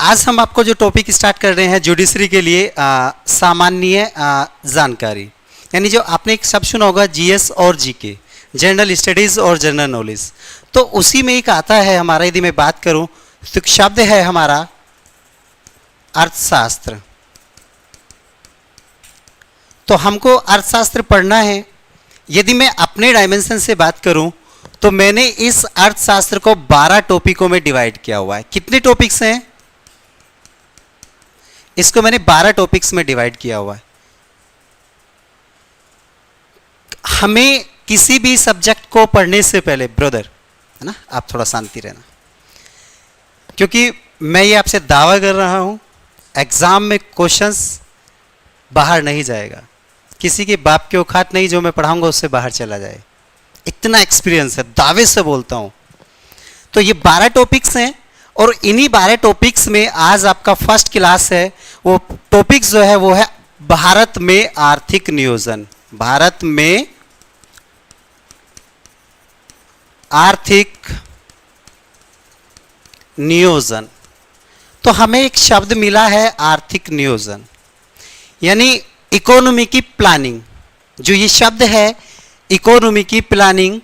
आज हम आपको जो टॉपिक स्टार्ट कर रहे हैं जुडिशरी के लिए सामान्य जानकारी, यानी जो आपने एक शब्द सुना होगा जीएस और जीके, जनरल स्टडीज़ और जनरल नॉलेज। तो उसी में एक आता है हमारा, यदि मैं बात करूं तो शब्द है हमारा अर्थशास्त्र। तो हमको अर्थशास्त्र पढ़ना है। यदि मैं अपने डायमेंशन से बात करूं तो मैंने इस अर्थशास्त्र को 12 टॉपिकों में डिवाइड किया हुआ है। कितने टॉपिक्स हैं? इसको मैंने 12 टॉपिक्स में डिवाइड किया हुआ है। हमें किसी भी सब्जेक्ट को पढ़ने से पहले, ब्रदर है ना, आप थोड़ा शांति रहना, क्योंकि मैं ये आपसे दावा कर रहा हूं एग्जाम में क्वेश्चंस बाहर नहीं जाएगा। किसी के बाप की औकात नहीं जो मैं पढ़ाऊंगा उससे बाहर चला जाए, इतना एक्सपीरियंस है, दावे से बोलता हूं। तो ये 12 टॉपिक्स हैं और इन्हीं 12 टॉपिक्स में आज आपका फर्स्ट क्लास है। वो टॉपिक्स जो है वो है भारत में आर्थिक नियोजन। भारत में आर्थिक नियोजन। तो हमें एक शब्द मिला है आर्थिक नियोजन, यानी इकोनॉमी की प्लानिंग। जो ये शब्द है इकोनॉमी की प्लानिंग,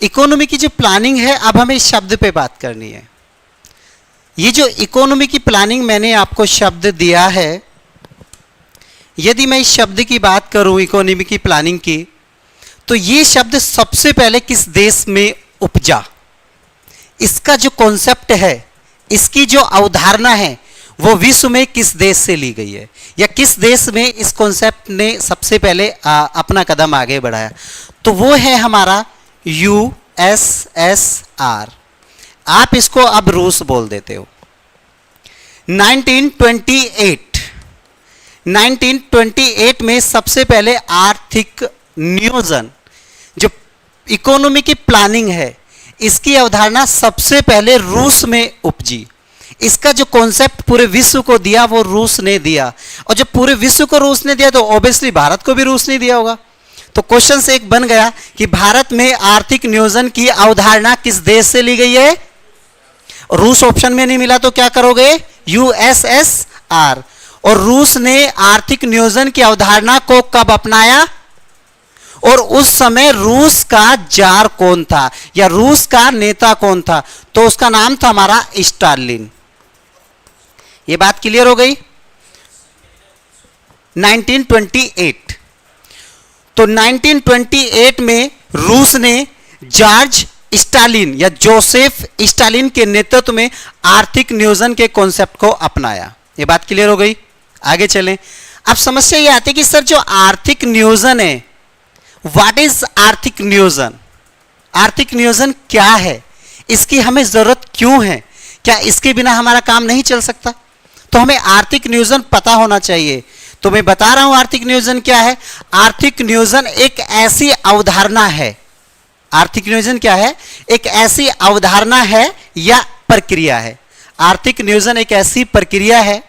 इकोनॉमी की जो प्लानिंग है, अब हमें इस शब्द पे बात करनी है। ये जो इकोनॉमी की प्लानिंग मैंने आपको शब्द दिया है, यदि मैं इस शब्द की बात करूं इकोनॉमी की प्लानिंग की, तो ये शब्द सबसे पहले किस देश में उपजा, इसका जो कॉन्सेप्ट है, इसकी जो अवधारणा है, वो विश्व में किस देश से ली गई है, या किस देश में इस कॉन्सेप्ट ने सबसे पहले अपना कदम आगे बढ़ाया, तो वो है हमारा यूएसएसआर। आप इसको अब रूस बोल देते हो। 1928 में सबसे पहले आर्थिक नियोजन, जो इकोनॉमी की प्लानिंग है, इसकी अवधारणा सबसे पहले रूस में उपजी। इसका जो कॉन्सेप्ट पूरे विश्व को दिया वो रूस ने दिया, और जब पूरे विश्व को रूस ने दिया तो ऑब्वियसली भारत को भी रूस ने दिया होगा। तो क्वेश्चन से एक बन गया कि भारत में आर्थिक नियोजन की अवधारणा किस देश से ली गई है? रूस ऑप्शन में नहीं मिला तो क्या करोगे? यूएसएसआर। और रूस ने आर्थिक नियोजन की अवधारणा को कब अपनाया, और उस समय रूस का जार कौन था या रूस का नेता कौन था? तो उसका नाम था हमारा स्टालिन। ये बात क्लियर हो गई? 1928। तो 1928 में रूस ने जॉर्ज स्टालिन या जोसेफ स्टालिन के नेतृत्व में आर्थिक नियोजन के कॉन्सेप्ट को अपनाया। ये बात क्लियर हो गई? आगे चलें। अब समस्या ये आती है कि सर जो आर्थिक नियोजन है, व्हाट इज आर्थिक नियोजन? आर्थिक नियोजन क्या है? इसकी हमें जरूरत क्यों है? क्या इसके बिना हमारा काम नहीं चल सकता? तो हमें आर्थिक नियोजन पता होना चाहिए। तो मैं बता रहा हूं आर्थिक नियोजन क्या है। आर्थिक नियोजन एक ऐसी अवधारणा है, आर्थिक नियोजन क्या है? एक ऐसी अवधारणा है या प्रक्रिया है। आर्थिक नियोजन एक ऐसी प्रक्रिया है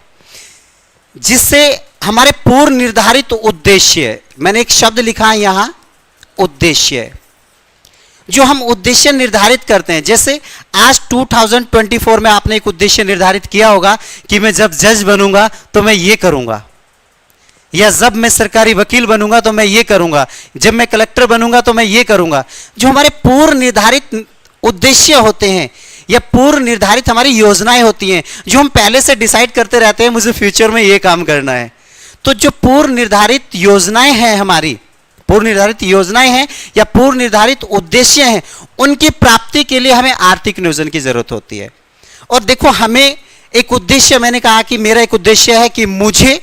जिससे हमारे पूर्व निर्धारित उद्देश्य, मैंने एक शब्द लिखा है यहां, उद्देश्य, जो हम उद्देश्य निर्धारित करते हैं। जैसे आज 2024 में आपने एक उद्देश्य निर्धारित किया होगा कि मैं जब जज बनूंगा तो मैं ये करूंगा, या जब मैं सरकारी वकील बनूंगा तो मैं ये करूंगा, जब मैं कलेक्टर बनूंगा तो मैं ये करूंगा। जो हमारे पूर्व निर्धारित उद्देश्य होते हैं या पूर्व निर्धारित हमारी योजनाएं होती हैं, जो हम पहले से डिसाइड करते रहते हैं मुझे फ्यूचर में ये काम करना है। तो जो पूर्व निर्धारित योजनाएं हैं हमारी, पूर्व निर्धारित योजनाएं हैं या पूर्व निर्धारित उद्देश्य हैं, उनकी प्राप्ति के लिए हमें आर्थिक नियोजन की जरूरत होती है। और देखो, हमें एक उद्देश्य, मैंने कहा कि मेरा एक उद्देश्य है कि मुझे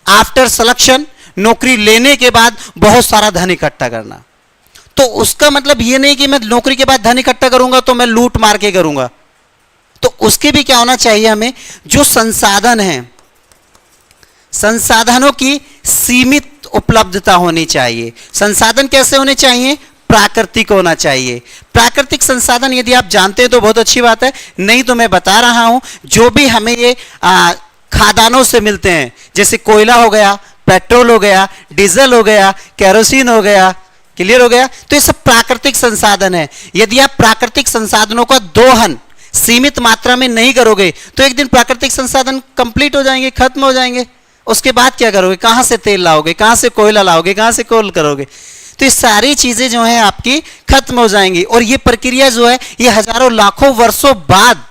आफ्टर सिलेक्शन, नौकरी लेने के बाद बहुत सारा धन इकट्ठा करना। तो उसका मतलब ये नहीं कि मैं नौकरी के बाद धन इकट्ठा करूंगा तो मैं लूट मार के करूंगा। तो उसके भी क्या होना चाहिए? हमें जो संसाधन हैं, संसाधनों की सीमित उपलब्धता होनी चाहिए। संसाधन कैसे होने चाहिए? प्राकृतिक होना चाहिए। प्राकृतिक संसाधन यदि आप जानते हैं तो बहुत अच्छी बात है, नहीं तो मैं बता रहा हूं, जो भी हमें ये खादानों से मिलते हैं, जैसे कोयला हो गया, पेट्रोल हो गया, डीजल हो गया, केरोसिन हो गया, क्लियर हो गया? तो ये सब प्राकृतिक संसाधन है। यदि आप प्राकृतिक संसाधनों का दोहन सीमित मात्रा में नहीं करोगे तो एक दिन प्राकृतिक संसाधन कंप्लीट हो जाएंगे, खत्म हो जाएंगे। उसके बाद क्या करोगे? कहां से तेल लाओगे, कहां से कोयला लाओगे, कहां से कोल करोगे? तो ये सारी चीजें जो है आपकी खत्म हो जाएंगी। और ये प्रक्रिया जो है ये हजारों लाखों वर्षों बाद,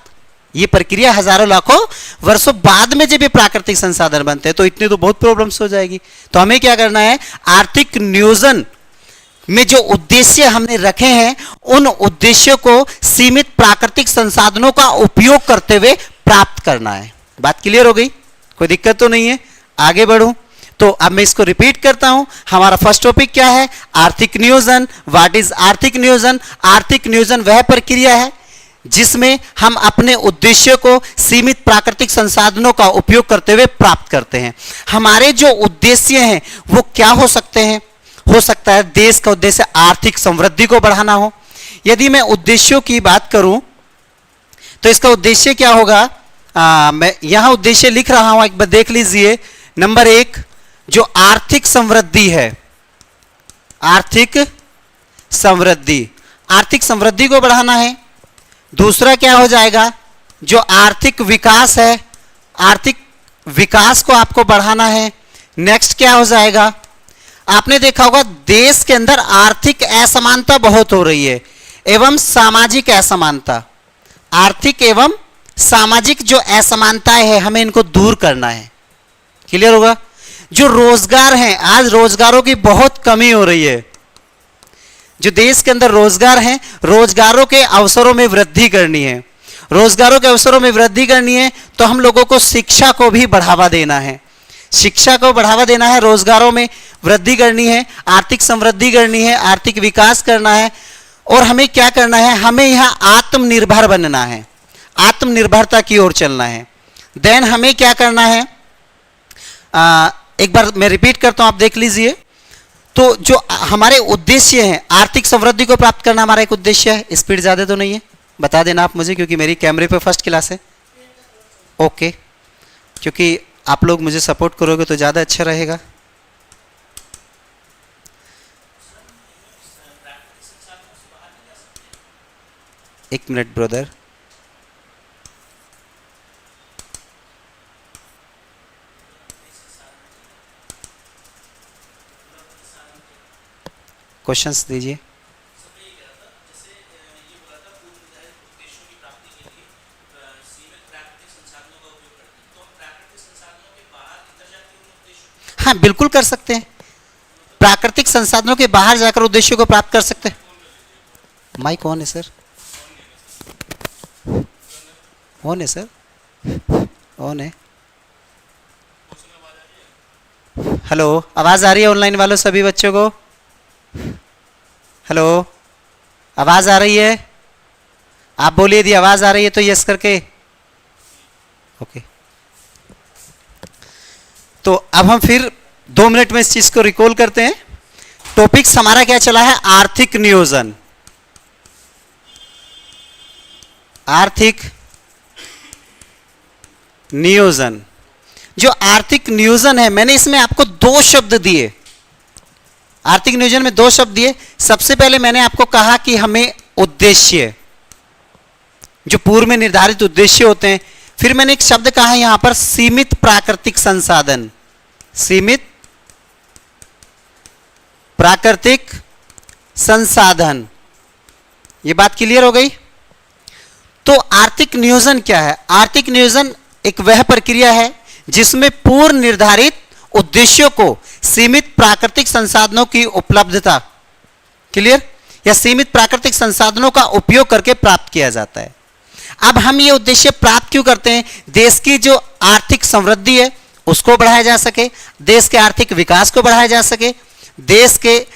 ये प्रक्रिया हजारों लाखों वर्षों बाद में जब ये प्राकृतिक संसाधन बनते हैं तो इतनी तो बहुत प्रॉब्लम्स हो जाएगी। तो हमें क्या करना है? आर्थिक नियोजन में जो उद्देश्य हमने रखे हैं उन उद्देश्यों को सीमित प्राकृतिक संसाधनों का उपयोग करते हुए प्राप्त करना है। बात क्लियर हो गई? कोई दिक्कत तो नहीं है? आगे बढ़ूं तो अब मैं इसको रिपीट करता हूं। हमारा फर्स्ट टॉपिक क्या है? आर्थिक नियोजन। व्हाट इज आर्थिक नियोजन? आर्थिक नियोजन वह प्रक्रिया है जिसमें हम अपने उद्देश्य को सीमित प्राकृतिक संसाधनों का उपयोग करते हुए प्राप्त करते हैं। हमारे जो उद्देश्य हैं वो क्या हो सकते हैं? हो सकता है देश का उद्देश्य आर्थिक समृद्धि को बढ़ाना हो। यदि मैं उद्देश्यों की बात करूं तो इसका उद्देश्य क्या होगा? मैं यहां उद्देश्य लिख रहा हूं, एक बार देख लीजिए। नंबर 1 जो आर्थिक समृद्धि है, आर्थिक समृद्धि, आर्थिक समृद्धि को बढ़ाना है। दूसरा क्या हो जाएगा? जो आर्थिक विकास है, आर्थिक विकास को आपको बढ़ाना है। नेक्स्ट क्या हो जाएगा? आपने देखा होगा देश के अंदर आर्थिक असमानता बहुत हो रही है एवं सामाजिक असमानता, आर्थिक एवं सामाजिक जो असमानताएं हैं हमें इनको दूर करना है। क्लियर होगा? जो रोजगार हैं, आज रोजगारों की बहुत कमी हो रही है। जो देश के अंदर रोजगार हैं, रोजगारों के अवसरों में वृद्धि करनी है। रोजगारों के अवसरों में वृद्धि करनी है तो हम लोगों को शिक्षा को भी बढ़ावा देना है। शिक्षा को बढ़ावा देना है, रोजगारों में वृद्धि करनी है, आर्थिक समृद्धि करनी है, आर्थिक विकास करना है। और हमें क्या करना है? हमें यहाँ आत्मनिर्भर बनना है, आत्मनिर्भरता की ओर चलना है। देन हमें क्या करना है? एक बार मैं रिपीट करता हूं, आप देख लीजिए। तो जो हमारे उद्देश्य हैं, आर्थिक समृद्धि को प्राप्त करना हमारा एक उद्देश्य है। स्पीड ज्यादा तो नहीं है? बता देना आप मुझे, क्योंकि मेरी कैमरे पे फर्स्ट क्लास है। ओके, क्योंकि आप लोग मुझे सपोर्ट करोगे तो ज़्यादा अच्छा रहेगा। एक मिनट ब्रदर, क्वेश्चंस दीजिए। हाँ बिल्कुल कर सकते हैं, प्राकृतिक संसाधनों के बाहर जाकर उद्देश्यों को प्राप्त कर सकते हैं। माइक ऑन है सर? ऑन है सर? ऑन है। हेलो, आवाज आ रही है ऑनलाइन वालों सभी बच्चों को? हेलो, आवाज आ रही है? आप बोलिए यदि आवाज आ रही है तो यस करके। ओके, तो अब हम फिर 2 मिनट में इस चीज को रिकॉल करते हैं। टॉपिक्स हमारा क्या चला है? आर्थिक नियोजन। आर्थिक नियोजन, जो आर्थिक नियोजन है, मैंने इसमें आपको 2 शब्द दिए। आर्थिक नियोजन में 2 शब्द दिए। सबसे पहले मैंने आपको कहा कि हमें उद्देश्य, जो पूर्व में निर्धारित उद्देश्य होते हैं। फिर मैंने एक शब्द कहा यहां पर सीमित प्राकृतिक संसाधन, सीमित प्राकृतिक संसाधन। यह बात क्लियर हो गई? तो आर्थिक नियोजन क्या है? आर्थिक नियोजन एक वह प्रक्रिया है जिसमें पूर्व निर्धारित उद्देश्यों को सीमित प्राकृतिक संसाधनों की उपलब्धता, क्लियर, या सीमित प्राकृतिक संसाधनों का उपयोग करके प्राप्त किया जाता है। अब हम ये उद्देश्य प्राप्त क्यों करते हैं? देश की जो आर्थिक समृद्धि है उसको बढ़ाया जा सके, देश के आर्थिक विकास को बढ़ाया जा सके, देश के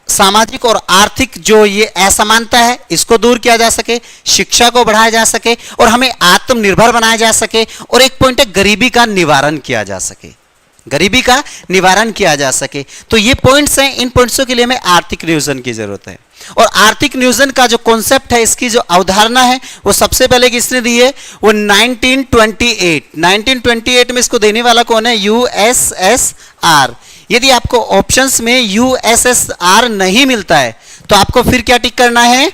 सामाजिक और आर्थिक जो ये असमानता है इसको दूर किया जा सके, शिक्षा को बढ़ाया जा सके और हमें आत्मनिर्भर बनाया जा सके। और एक पॉइंट है गरीबी का निवारण किया जा सके, गरीबी का निवारण किया जा सके। तो ये पॉइंट्स हैं, इन पॉइंट्सों के लिए हमें आर्थिक नियोजन की जरूरत है। और आर्थिक नियोजन का जो कॉन्सेप्ट है, इसकी जो अवधारणा है वो सबसे पहले किसने दी है? वो 1928 में इसको देने वाला कौन है? USSR। यदि आपको ऑप्शंस में यूएसएसआर नहीं मिलता है तो आपको फिर क्या टिक करना है?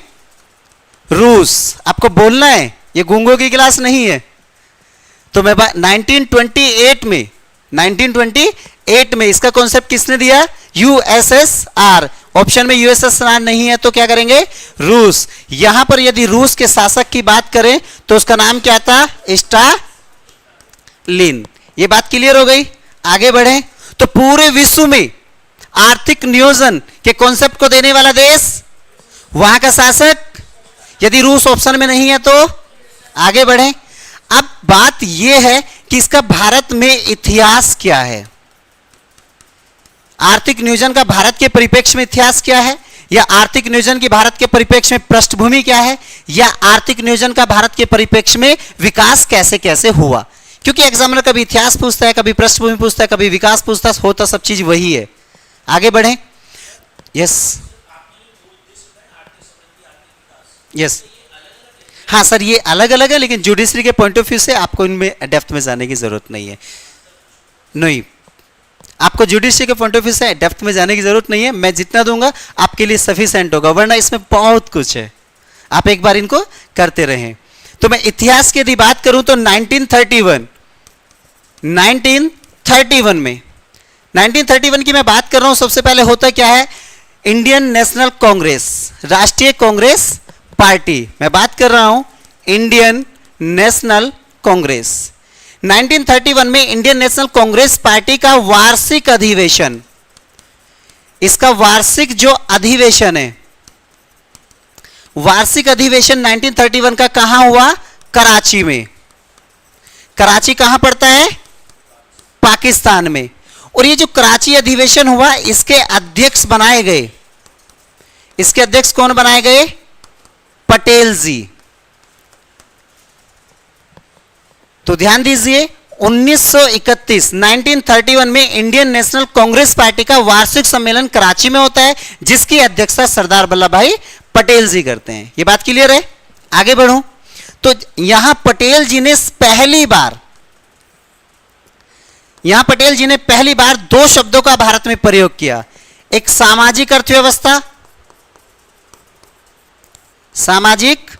रूस। आपको बोलना है, ये गूंगों की क्लास नहीं है। तो मैं 1928 में इसका कॉन्सेप्ट किसने दिया? यूएसएसआर। ऑप्शन में यूएसएसआर नहीं है तो क्या करेंगे? रूस। यहां पर यदि रूस के शासक की बात करें तो उसका नाम क्या था? स्टालिन। ये बात क्लियर हो गई? आगे बढ़े तो पूरे विश्व में आर्थिक नियोजन के कॉन्सेप्ट को देने वाला देश, वहां का शासक, यदि रूस ऑप्शन में नहीं है तो आगे बढ़े। अब बात यह है कि इसका भारत में इतिहास क्या है? आर्थिक नियोजन का भारत के परिप्रेक्ष्य में इतिहास क्या है, या आर्थिक नियोजन की भारत के परिप्रेक्ष्य में पृष्ठभूमि क्या है, या आर्थिक नियोजन का भारत के परिप्रेक्ष्य में विकास कैसे कैसे हुआ? क्योंकि एग्जामिनर कभी इतिहास पूछता है, कभी पृष्ठभूमि पूछता है, कभी विकास पूछता है, होता सब चीज वही है। आगे बढ़े। यस यस, हाँ सर, ये अलग अलग है, लेकिन जुडिशरी के पॉइंट ऑफ व्यू से आपको इनमें डेप्थ में जाने की जरूरत नहीं है। नहीं, आपको जुडिशरी के पॉइंट ऑफ व्यू से डेप्थ में जाने की जरूरत नहीं है। मैं जितना दूंगा आपके लिए सफिशिएंट होगा, वरना इसमें बहुत कुछ है, आप एक बार इनको करते रहें। तो मैं इतिहास की यदि बात करूं तो 1931 की मैं बात कर रहा हूं। सबसे पहले होता क्या है? इंडियन नेशनल कांग्रेस, राष्ट्रीय कांग्रेस पार्टी। मैं बात कर रहा हूं इंडियन नेशनल कांग्रेस। 1931 में इंडियन नेशनल कांग्रेस पार्टी का वार्षिक अधिवेशन, इसका वार्षिक जो अधिवेशन है, वार्षिक अधिवेशन 1931 का कहां हुआ? कराची में। कराची कहां पड़ता है? पाकिस्तान में। और ये जो कराची अधिवेशन हुआ, इसके अध्यक्ष बनाए गए, इसके अध्यक्ष कौन बनाए गए? पटेल जी। तो ध्यान दीजिए, 1931 में इंडियन नेशनल कांग्रेस पार्टी का वार्षिक सम्मेलन कराची में होता है, जिसकी अध्यक्षता सरदार वल्लभ भाई पटेल जी करते हैं। ये बात क्लियर है? आगे बढ़ूं तो यहां पटेल जी ने पहली बार दो शब्दों का भारत में प्रयोग किया। एक सामाजिक अर्थव्यवस्था, सामाजिक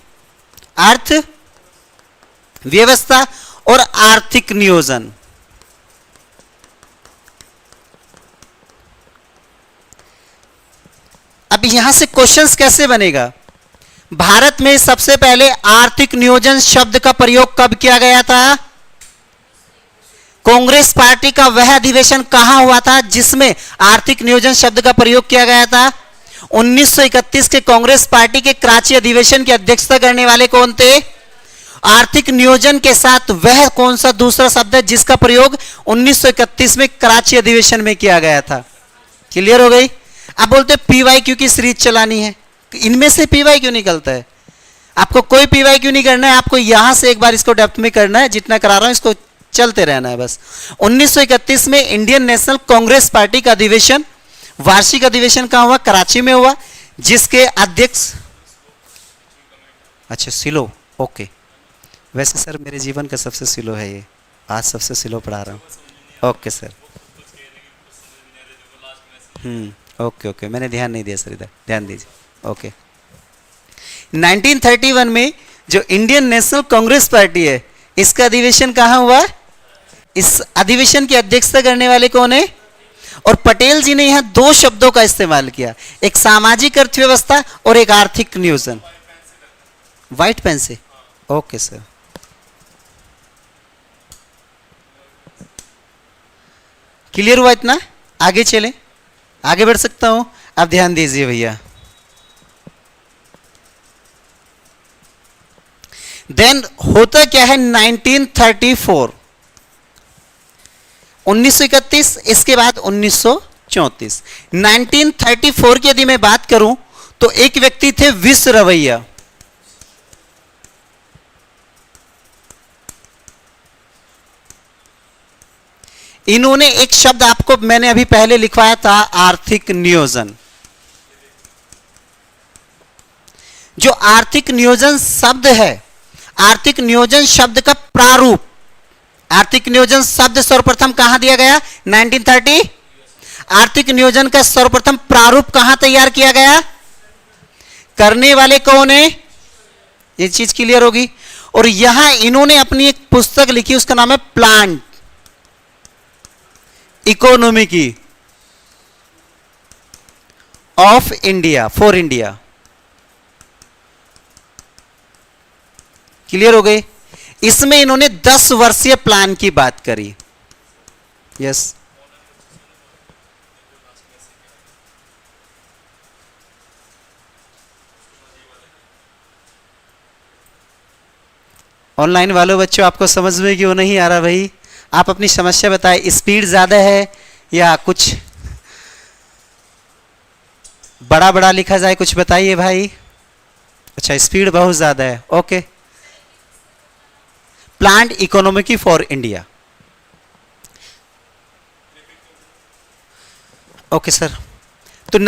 अर्थव्यवस्था, और आर्थिक नियोजन। अब यहां से क्वेश्चंस कैसे बनेगा? भारत में सबसे पहले आर्थिक नियोजन शब्द का प्रयोग कब किया गया था? कांग्रेस पार्टी का वह अधिवेशन कहां हुआ था जिसमें आर्थिक नियोजन शब्द का प्रयोग किया गया था? 1931 के कांग्रेस पार्टी के कराची अधिवेशन की अध्यक्षता करने वाले कौन थे? आर्थिक नियोजन के साथ वह कौन सा दूसरा शब्द है जिसका प्रयोग 1931 में कराची अधिवेशन में किया गया था? क्लियर हो गई? आप बोलते पीवाईक्यू की सीरीज चलानी है, इनमें से पीवाईक्यू निकलता है। आपको कोई पीवाईक्यू नहीं करना है, आपको यहां से एक बार इसको डेप्थ में करना है। जितना करा रहा हूं इसको चलते रहना है बस। 1931 में इंडियन नेशनल कांग्रेस पार्टी का अधिवेशन, वार्षिक अधिवेशन कहां हुआ? कराची में हुआ, जिसके अध्यक्ष, अच्छा सिलो, ओके। वैसे सर मेरे जीवन का सबसे स्लो है ये, आज सबसे स्लो पढ़ा रहा हूँ। ओके सर, ओके, मैंने ध्यान नहीं दिया सर, इधर ध्यान दीजिए। ओके, 1931 में जो इंडियन नेशनल कांग्रेस पार्टी है, इसका अधिवेशन कहां हुआ? इस अधिवेशन की अध्यक्षता करने वाले कौन है? और पटेल जी ने यहां दो शब्दों का इस्तेमाल किया, एक सामाजिक अर्थव्यवस्था और एक आर्थिक नियोजन। व्हाइट पेन से? Okay sir. क्लियर हुआ इतना? आगे चलें, आगे बढ़ सकता हूं? अब ध्यान दीजिए भैया। देन होता क्या है? 1934, 1931, इसके बाद 1934। 1934 की यदि मैं बात करूं तो एक व्यक्ति थे विश्वरवैया। इन्होंने एक शब्द आपको मैंने अभी पहले लिखवाया था, आर्थिक नियोजन। जो आर्थिक नियोजन शब्द है, आर्थिक नियोजन शब्द का प्रारूप, आर्थिक नियोजन शब्द सर्वप्रथम कहां दिया गया? 1930। आर्थिक नियोजन का सर्वप्रथम प्रारूप कहां तैयार किया गया? करने वाले कौन है? ये चीज क्लियर होगी। और यहां इन्होंने अपनी एक पुस्तक लिखी, उसका नाम है प्लांट इकोनॉमी की of India, for India. Clear हो गए? इसमें इन्होंने 10 वर्षीय प्लान की बात करी। यस, ऑनलाइन वालों बच्चों, आपको समझ में क्यों नहीं आ रहा भाई? आप अपनी समस्या बताएं, स्पीड ज्यादा है या कुछ बड़ा बड़ा लिखा जाए, कुछ बताइए भाई। अच्छा, स्पीड बहुत ज्यादा है, okay. Plant economy for India, okay sir. तो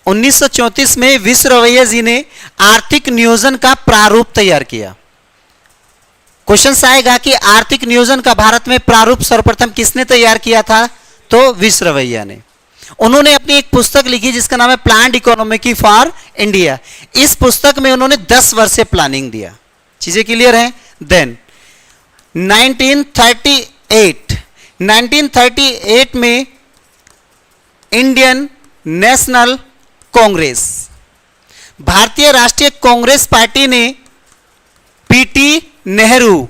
1934 में विश्वरवैया जी ने आर्थिक नियोजन का प्रारूप तैयार किया। क्वेश्चन आएगा कि आर्थिक नियोजन का भारत में प्रारूप सर्वप्रथम किसने तैयार किया था? तो विश्वरवैया ने। उन्होंने अपनी एक पुस्तक लिखी जिसका नाम है प्लान्ड इकोनॉमी फॉर इंडिया। इस पुस्तक में उन्होंने 10 वर्षीय प्लानिंग दिया। चीजें क्लियर हैं? देन 1938 में इंडियन नेशनल कांग्रेस, भारतीय राष्ट्रीय कांग्रेस पार्टी ने पीटी नेहरू,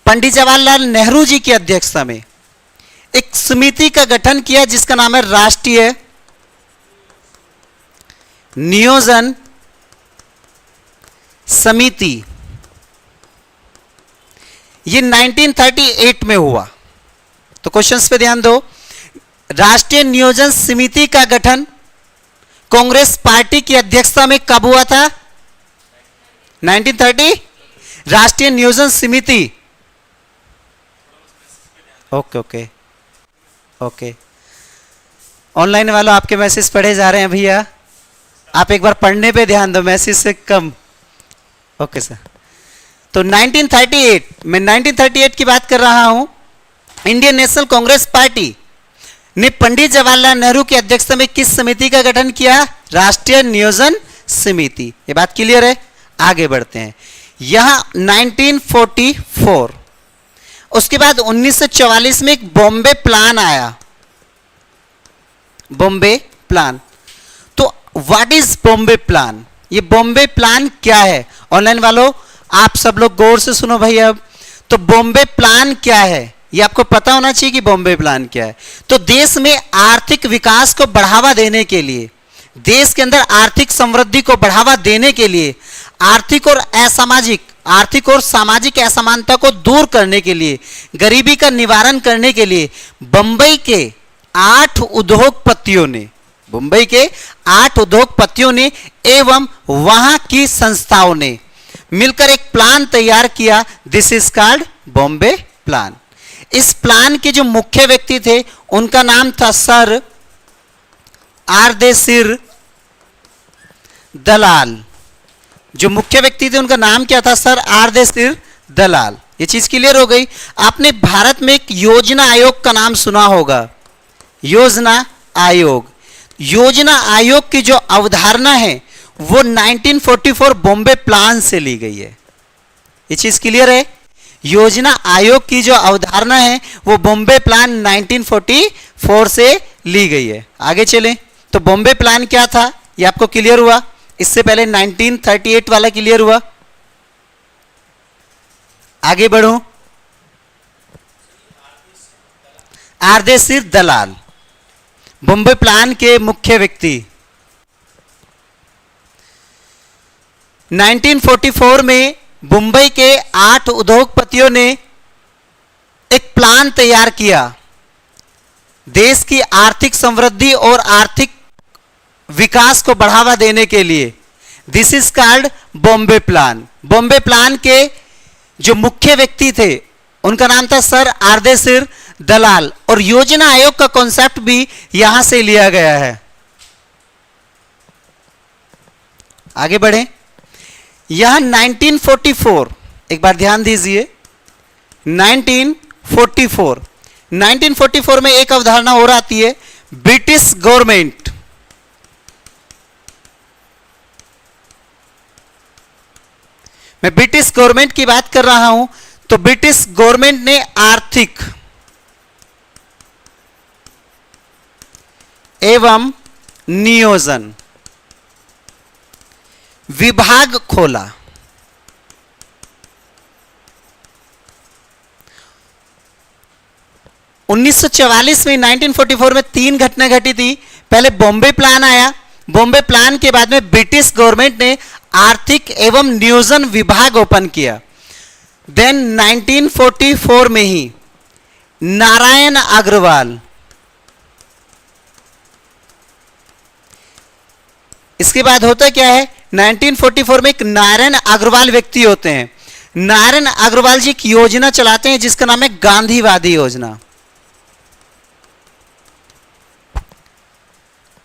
पंडित जवाहरलाल नेहरू जी की अध्यक्षता में एक समिति का गठन किया जिसका नाम है राष्ट्रीय नियोजन समिति। ये 1938 में हुआ। तो क्वेश्चंस पे ध्यान दो। राष्ट्रीय नियोजन समिति का गठन कांग्रेस पार्टी की अध्यक्षता में कब हुआ था? 1930। राष्ट्रीय नियोजन समिति, ओके ओके ओके। ऑनलाइन वालों, आपके मैसेज पढ़े जा रहे हैं भैया, आप एक बार पढ़ने पे ध्यान दो, मैसेज से कम। Okay sir. तो 1938 मैं 1938 की बात कर रहा हूं। इंडियन नेशनल कांग्रेस पार्टी ने पंडित जवाहरलाल नेहरू की अध्यक्षता में किस समिति का गठन किया? राष्ट्रीय नियोजन समिति। ये बात क्लियर है? आगे बढ़ते हैं। यहां 1944, उसके बाद 1944 में एक बॉम्बे प्लान आया, बॉम्बे प्लान। तो व्हाट इज बॉम्बे प्लान? ये बॉम्बे प्लान क्या है? ऑनलाइन वालों, आप सब लोग गौर से सुनो भाई। अब तो बॉम्बे प्लान क्या है ये आपको पता होना चाहिए कि बॉम्बे प्लान क्या है। तो देश में आर्थिक विकास को बढ़ावा देने के लिए, देश के अंदर आर्थिक समृद्धि को बढ़ावा देने के लिए, आर्थिक और सामाजिक असमानता को दूर करने के लिए, गरीबी का निवारण करने के लिए बंबई के 8 उद्योगपतियों ने एवं वहां की संस्थाओं ने मिलकर एक प्लान तैयार किया। This is called Bombay plan. इस प्लान के जो मुख्य व्यक्ति थे उनका नाम था सर आरदेशिर दलाल। जो मुख्य व्यक्ति थे उनका नाम क्या था? सर आरदेशिर दलाल। ये चीज क्लियर हो गई। आपने भारत में एक योजना आयोग का नाम सुना होगा, योजना आयोग। योजना आयोग की जो अवधारणा है वो 1944 बॉम्बे प्लान से ली गई है। ये चीज क्लियर है? योजना आयोग की जो अवधारणा है वो बॉम्बे प्लान 1944 से ली गई है। आगे चलें तो बॉम्बे प्लान क्या था ये आपको क्लियर हुआ। इससे पहले 1938 वाला क्लियर हुआ। आगे बढ़ो। आरदेशिर दलाल बॉम्बे प्लान के मुख्य व्यक्ति। 1944 में मुंबई के 8 उद्योगपतियों ने एक प्लान तैयार किया देश की आर्थिक समृद्धि और आर्थिक विकास को बढ़ावा देने के लिए। This is called Bombay plan. Bombay plan के जो मुख्य व्यक्ति थे उनका नाम था सर आरदेशिर दलाल। और योजना आयोग का कॉन्सेप्ट भी यहां से लिया गया है। आगे बढ़े। यहां 1944, एक बार ध्यान दीजिए, 1944 1944 में एक अवधारणा और आती है, ब्रिटिश गवर्नमेंट। मैं ब्रिटिश गवर्नमेंट की बात कर रहा हूं, तो ब्रिटिश गवर्नमेंट ने आर्थिक एवं नियोजन विभाग खोला। उन्नीस में 1944 में तीन घटना घटी थी। पहले बॉम्बे प्लान आया, बॉम्बे प्लान के बाद में ब्रिटिश गवर्नमेंट ने आर्थिक एवं नियोजन विभाग ओपन किया। देन 1944 में ही नारायण अग्रवाल, इसके बाद होता क्या है, 1944 में एक नारायण अग्रवाल व्यक्ति होते हैं। नारायण अग्रवाल जी एक योजना चलाते हैं जिसका नाम है गांधीवादी योजना।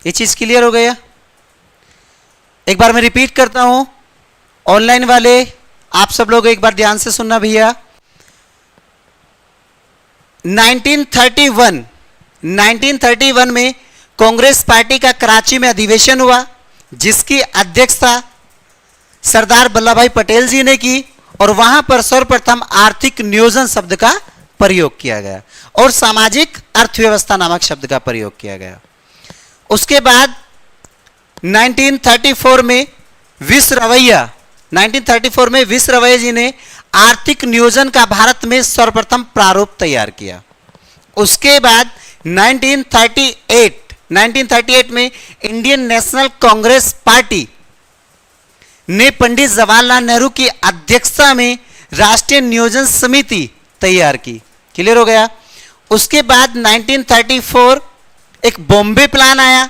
ये चीज क्लियर हो गया? एक बार मैं रिपीट करता हूं, ऑनलाइन वाले आप सब लोग एक बार ध्यान से सुनना भैया। 1931 में कांग्रेस पार्टी का कराची में अधिवेशन हुआ, जिसकी अध्यक्षता सरदार वल्लभ भाई पटेल जी ने की, और वहां पर सर्वप्रथम आर्थिक नियोजन शब्द का प्रयोग किया गया और सामाजिक अर्थव्यवस्था नामक शब्द का प्रयोग किया गया। उसके बाद 1934 में विश्वरवैया जी ने आर्थिक नियोजन का भारत में सर्वप्रथम प्रारूप तैयार किया। उसके बाद 1938 में इंडियन नेशनल कांग्रेस पार्टी ने पंडित जवाहरलाल नेहरू की अध्यक्षता में राष्ट्रीय नियोजन समिति तैयार की। क्लियर हो गया? उसके बाद 1934 एक बॉम्बे प्लान आया,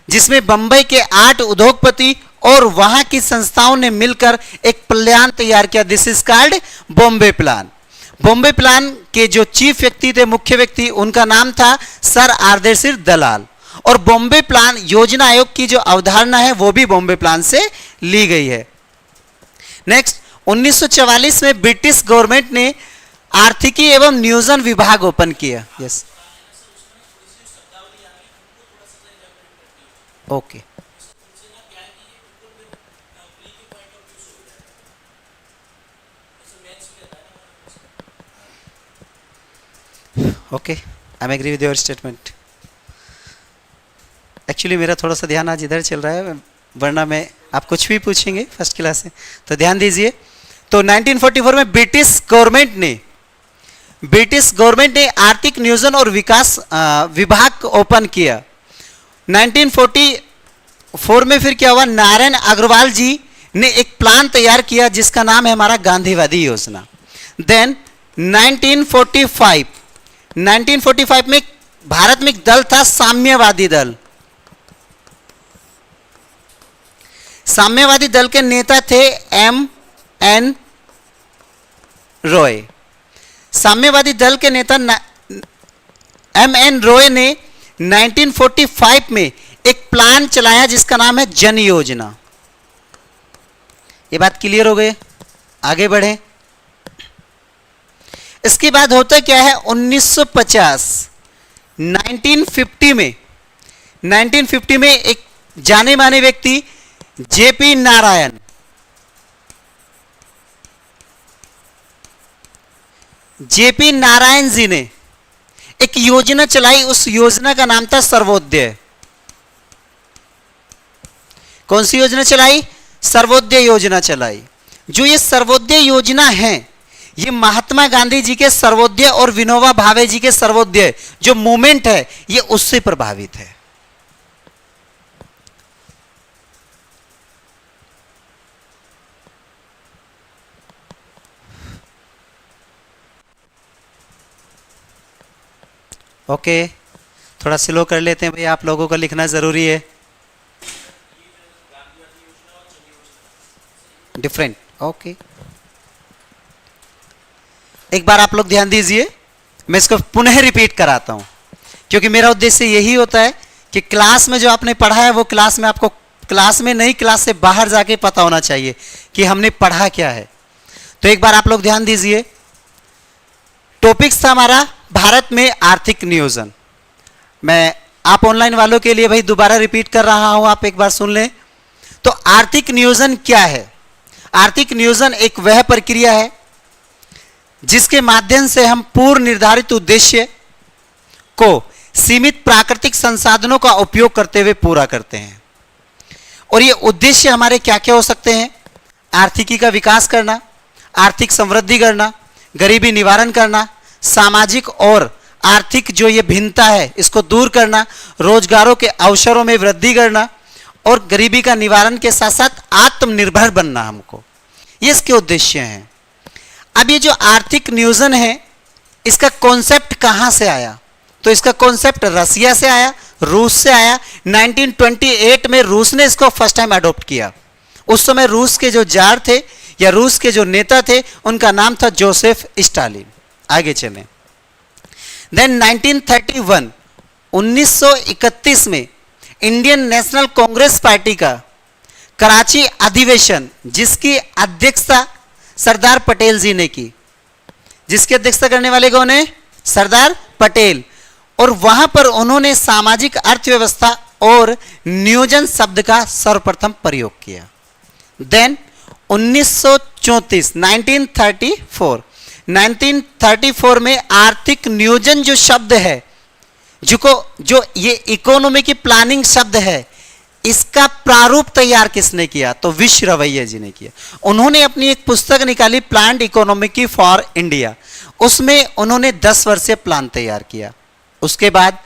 जिसमें बंबई के 8 उद्योगपति और वहां की संस्थाओं ने मिलकर एक प्लान तैयार किया। This is called Bombay plan. Bombay plan के जो चीफ व्यक्ति थे, मुख्य व्यक्ति, उनका नाम था सर आर्देशिर दलाल। और बॉम्बे प्लान योजना आयोग की जो अवधारणा है वो भी बॉम्बे प्लान से ली गई है। नेक्स्ट, 1944 में ब्रिटिश गवर्नमेंट ने आर्थिकी एवं नियोजन विभाग ओपन किया। Yes, okay. Okay, I am agree with your statement. Actually मेरा थोड़ा सा ध्यान आज इधर चल रहा है, वरना मैं आप कुछ भी पूछेंगे फर्स्ट क्लास से, तो ध्यान दीजिए। तो 1944 में ब्रिटिश गवर्नमेंट ने आर्थिक नियोजन और विकास विभाग ओपन किया। 1944 में फिर क्या हुआ, नारायण अग्रवाल जी ने एक प्लान तैयार किया जिसका नाम है हमारा गांधीवादी योजना। देन 1945 में भारत में एक दल था, साम्यवादी दल। साम्यवादी दल के नेता थे M.N. रॉय। साम्यवादी दल के नेता M.N. रॉय ने 1945 में एक प्लान चलाया जिसका नाम है जन योजना। ये बात क्लियर हो गई? आगे बढ़े। इसके बाद होता क्या है, 1950 में एक जाने माने व्यक्ति जेपी नारायण जी ने एक योजना चलाई। उस योजना का नाम था सर्वोदय। कौन सी योजना चलाई? सर्वोदय योजना चलाई। जो ये सर्वोदय योजना है, ये महात्मा गांधी जी के सर्वोदय और विनोबा भावे जी के सर्वोदय जो मूवमेंट है, ये उससे प्रभावित है। ओके, थोड़ा स्लो कर लेते हैं भाई, आप लोगों को लिखना जरूरी है। Different, okay. एक बार आप लोग ध्यान दीजिए, मैं इसको पुनः रिपीट कराता हूं, क्योंकि मेरा उद्देश्य यही होता है कि क्लास में जो आपने पढ़ा है वो क्लास में आपको, क्लास में नहीं, क्लास से बाहर जाके पता होना चाहिए कि हमने पढ़ा क्या है। तो एक बार आप लोग ध्यान दीजिए, टॉपिक्स था हमारा भारत में आर्थिक नियोजन, मैं आप ऑनलाइन वालों के लिए भाई दोबारा रिपीट कर रहा हूं, आप एक बार सुन लें। तो आर्थिक नियोजन क्या है? आर्थिक नियोजन एक वह प्रक्रिया है जिसके माध्यम से हम पूर्व निर्धारित उद्देश्य को सीमित प्राकृतिक संसाधनों का उपयोग करते हुए पूरा करते हैं। और ये उद्देश्य हमारे क्या क्या हो सकते हैं? आर्थिकी का विकास करना, आर्थिक समृद्धि करना, गरीबी निवारण करना, सामाजिक और आर्थिक जो ये भिन्नता है इसको दूर करना, रोजगारों के अवसरों में वृद्धि करना और गरीबी का निवारण के साथ साथ आत्मनिर्भर बनना हमको, ये इसके उद्देश्य हैं। अब ये जो आर्थिक नियोजन है इसका कॉन्सेप्ट कहां से आया? तो इसका कॉन्सेप्ट रसिया से आया, रूस से आया। 1928 में रूस ने इसको फर्स्ट टाइम अडॉप्ट किया। उस समय रूस के जो जार थे या रूस के जो नेता थे उनका नाम था जोसेफ स्टालिन। आगे चलें। देन 1931 1931 में इंडियन नेशनल कांग्रेस पार्टी का कराची अधिवेशन, जिसकी अध्यक्षता सरदार पटेल जी ने की, जिसकी अध्यक्षता करने वाले कौन है? सरदार पटेल। और वहां पर उन्होंने सामाजिक अर्थव्यवस्था और नियोजन शब्द का सर्वप्रथम प्रयोग किया। देन 1934 में आर्थिक नियोजन जो शब्द है, जो ये इकोनॉमी की प्लानिंग शब्द है, इसका प्रारूप तैयार किसने किया? तो विश्वरवैया जी ने किया। उन्होंने अपनी एक पुस्तक निकाली, प्लान्ड इकोनॉमिक फॉर इंडिया। उसमें उन्होंने 10 वर्षीय प्लान तैयार किया। उसके बाद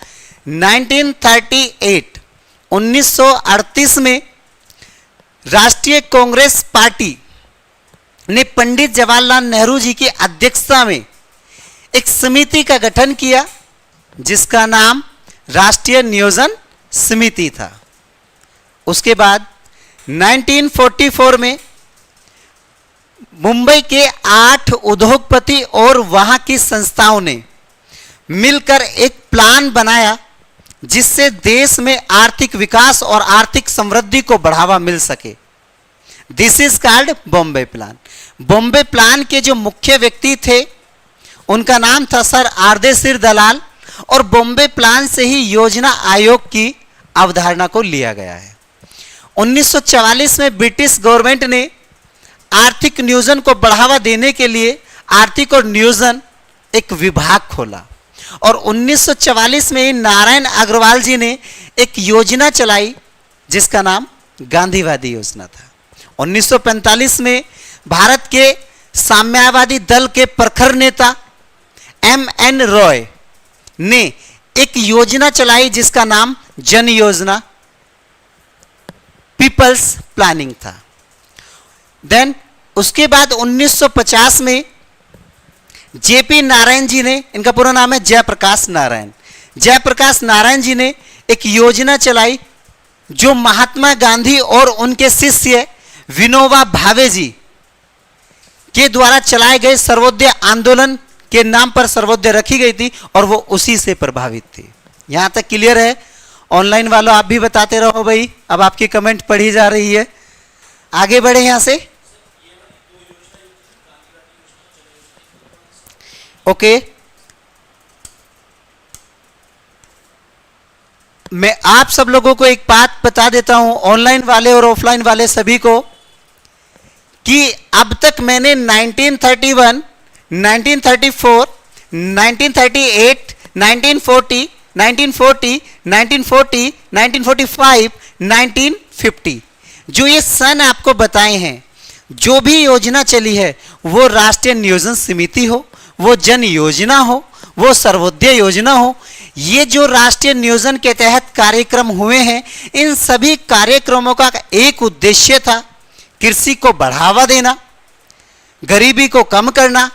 1938 में राष्ट्रीय कांग्रेस पार्टी ने पंडित जवाहरलाल नेहरू जी की अध्यक्षता में एक समिति का गठन किया जिसका नाम राष्ट्रीय नियोजन समिति था। उसके बाद 1944 में मुंबई के 8 उद्योगपति और वहां की संस्थाओं ने मिलकर एक प्लान बनाया जिससे देश में आर्थिक विकास और आर्थिक समृद्धि को बढ़ावा मिल सके। This is called Bombay plan. Bombay plan के जो मुख्य व्यक्ति थे उनका नाम था सर आर्देशिर दलाल, और बॉम्बे प्लान से ही योजना आयोग की अवधारणा को लिया गया है। 1944 में ब्रिटिश गवर्नमेंट ने आर्थिक नियोजन को बढ़ावा देने के लिए आर्थिक और नियोजन एक विभाग खोला, और 1944 में नारायण अग्रवाल जी ने एक योजना चलाई जिसका नाम गांधीवादी योजना था। 1945 में भारत के साम्यवादी दल के प्रखर नेता M.N. रॉय ने एक योजना चलाई जिसका नाम जन योजना, पीपल्स प्लानिंग था। देन उसके बाद 1950 में जेपी नारायण जी ने, इनका पूरा नाम है जयप्रकाश नारायण, जयप्रकाश नारायण जी ने एक योजना चलाई जो महात्मा गांधी और उनके शिष्य विनोबा भावे जी के द्वारा चलाए गए सर्वोदय आंदोलन के नाम पर सर्वोदय रखी गई थी, और वो उसी से प्रभावित थी। यहां तक क्लियर है? ऑनलाइन वालों आप भी बताते रहो भाई, अब आपकी कमेंट पढ़ी जा रही है। आगे बढ़े यहां से। ओके, मैं आप सब लोगों को एक बात बता देता हूं, ऑनलाइन वाले और ऑफलाइन वाले सभी को, कि अब तक मैंने 1931, 1934, 1938, 1940, 1940, 1940, 1945, 1950 जो ये सन आपको बताए हैं, जो भी योजना चली है, वो राष्ट्रीय नियोजन समिति हो, वो जन योजना हो, वो सर्वोदय योजना हो, ये जो राष्ट्रीय नियोजन के तहत कार्यक्रम हुए हैं, इन सभी कार्यक्रमों का एक उद्देश्य था कृषि को बढ़ावा देना, गरीबी को कम करना,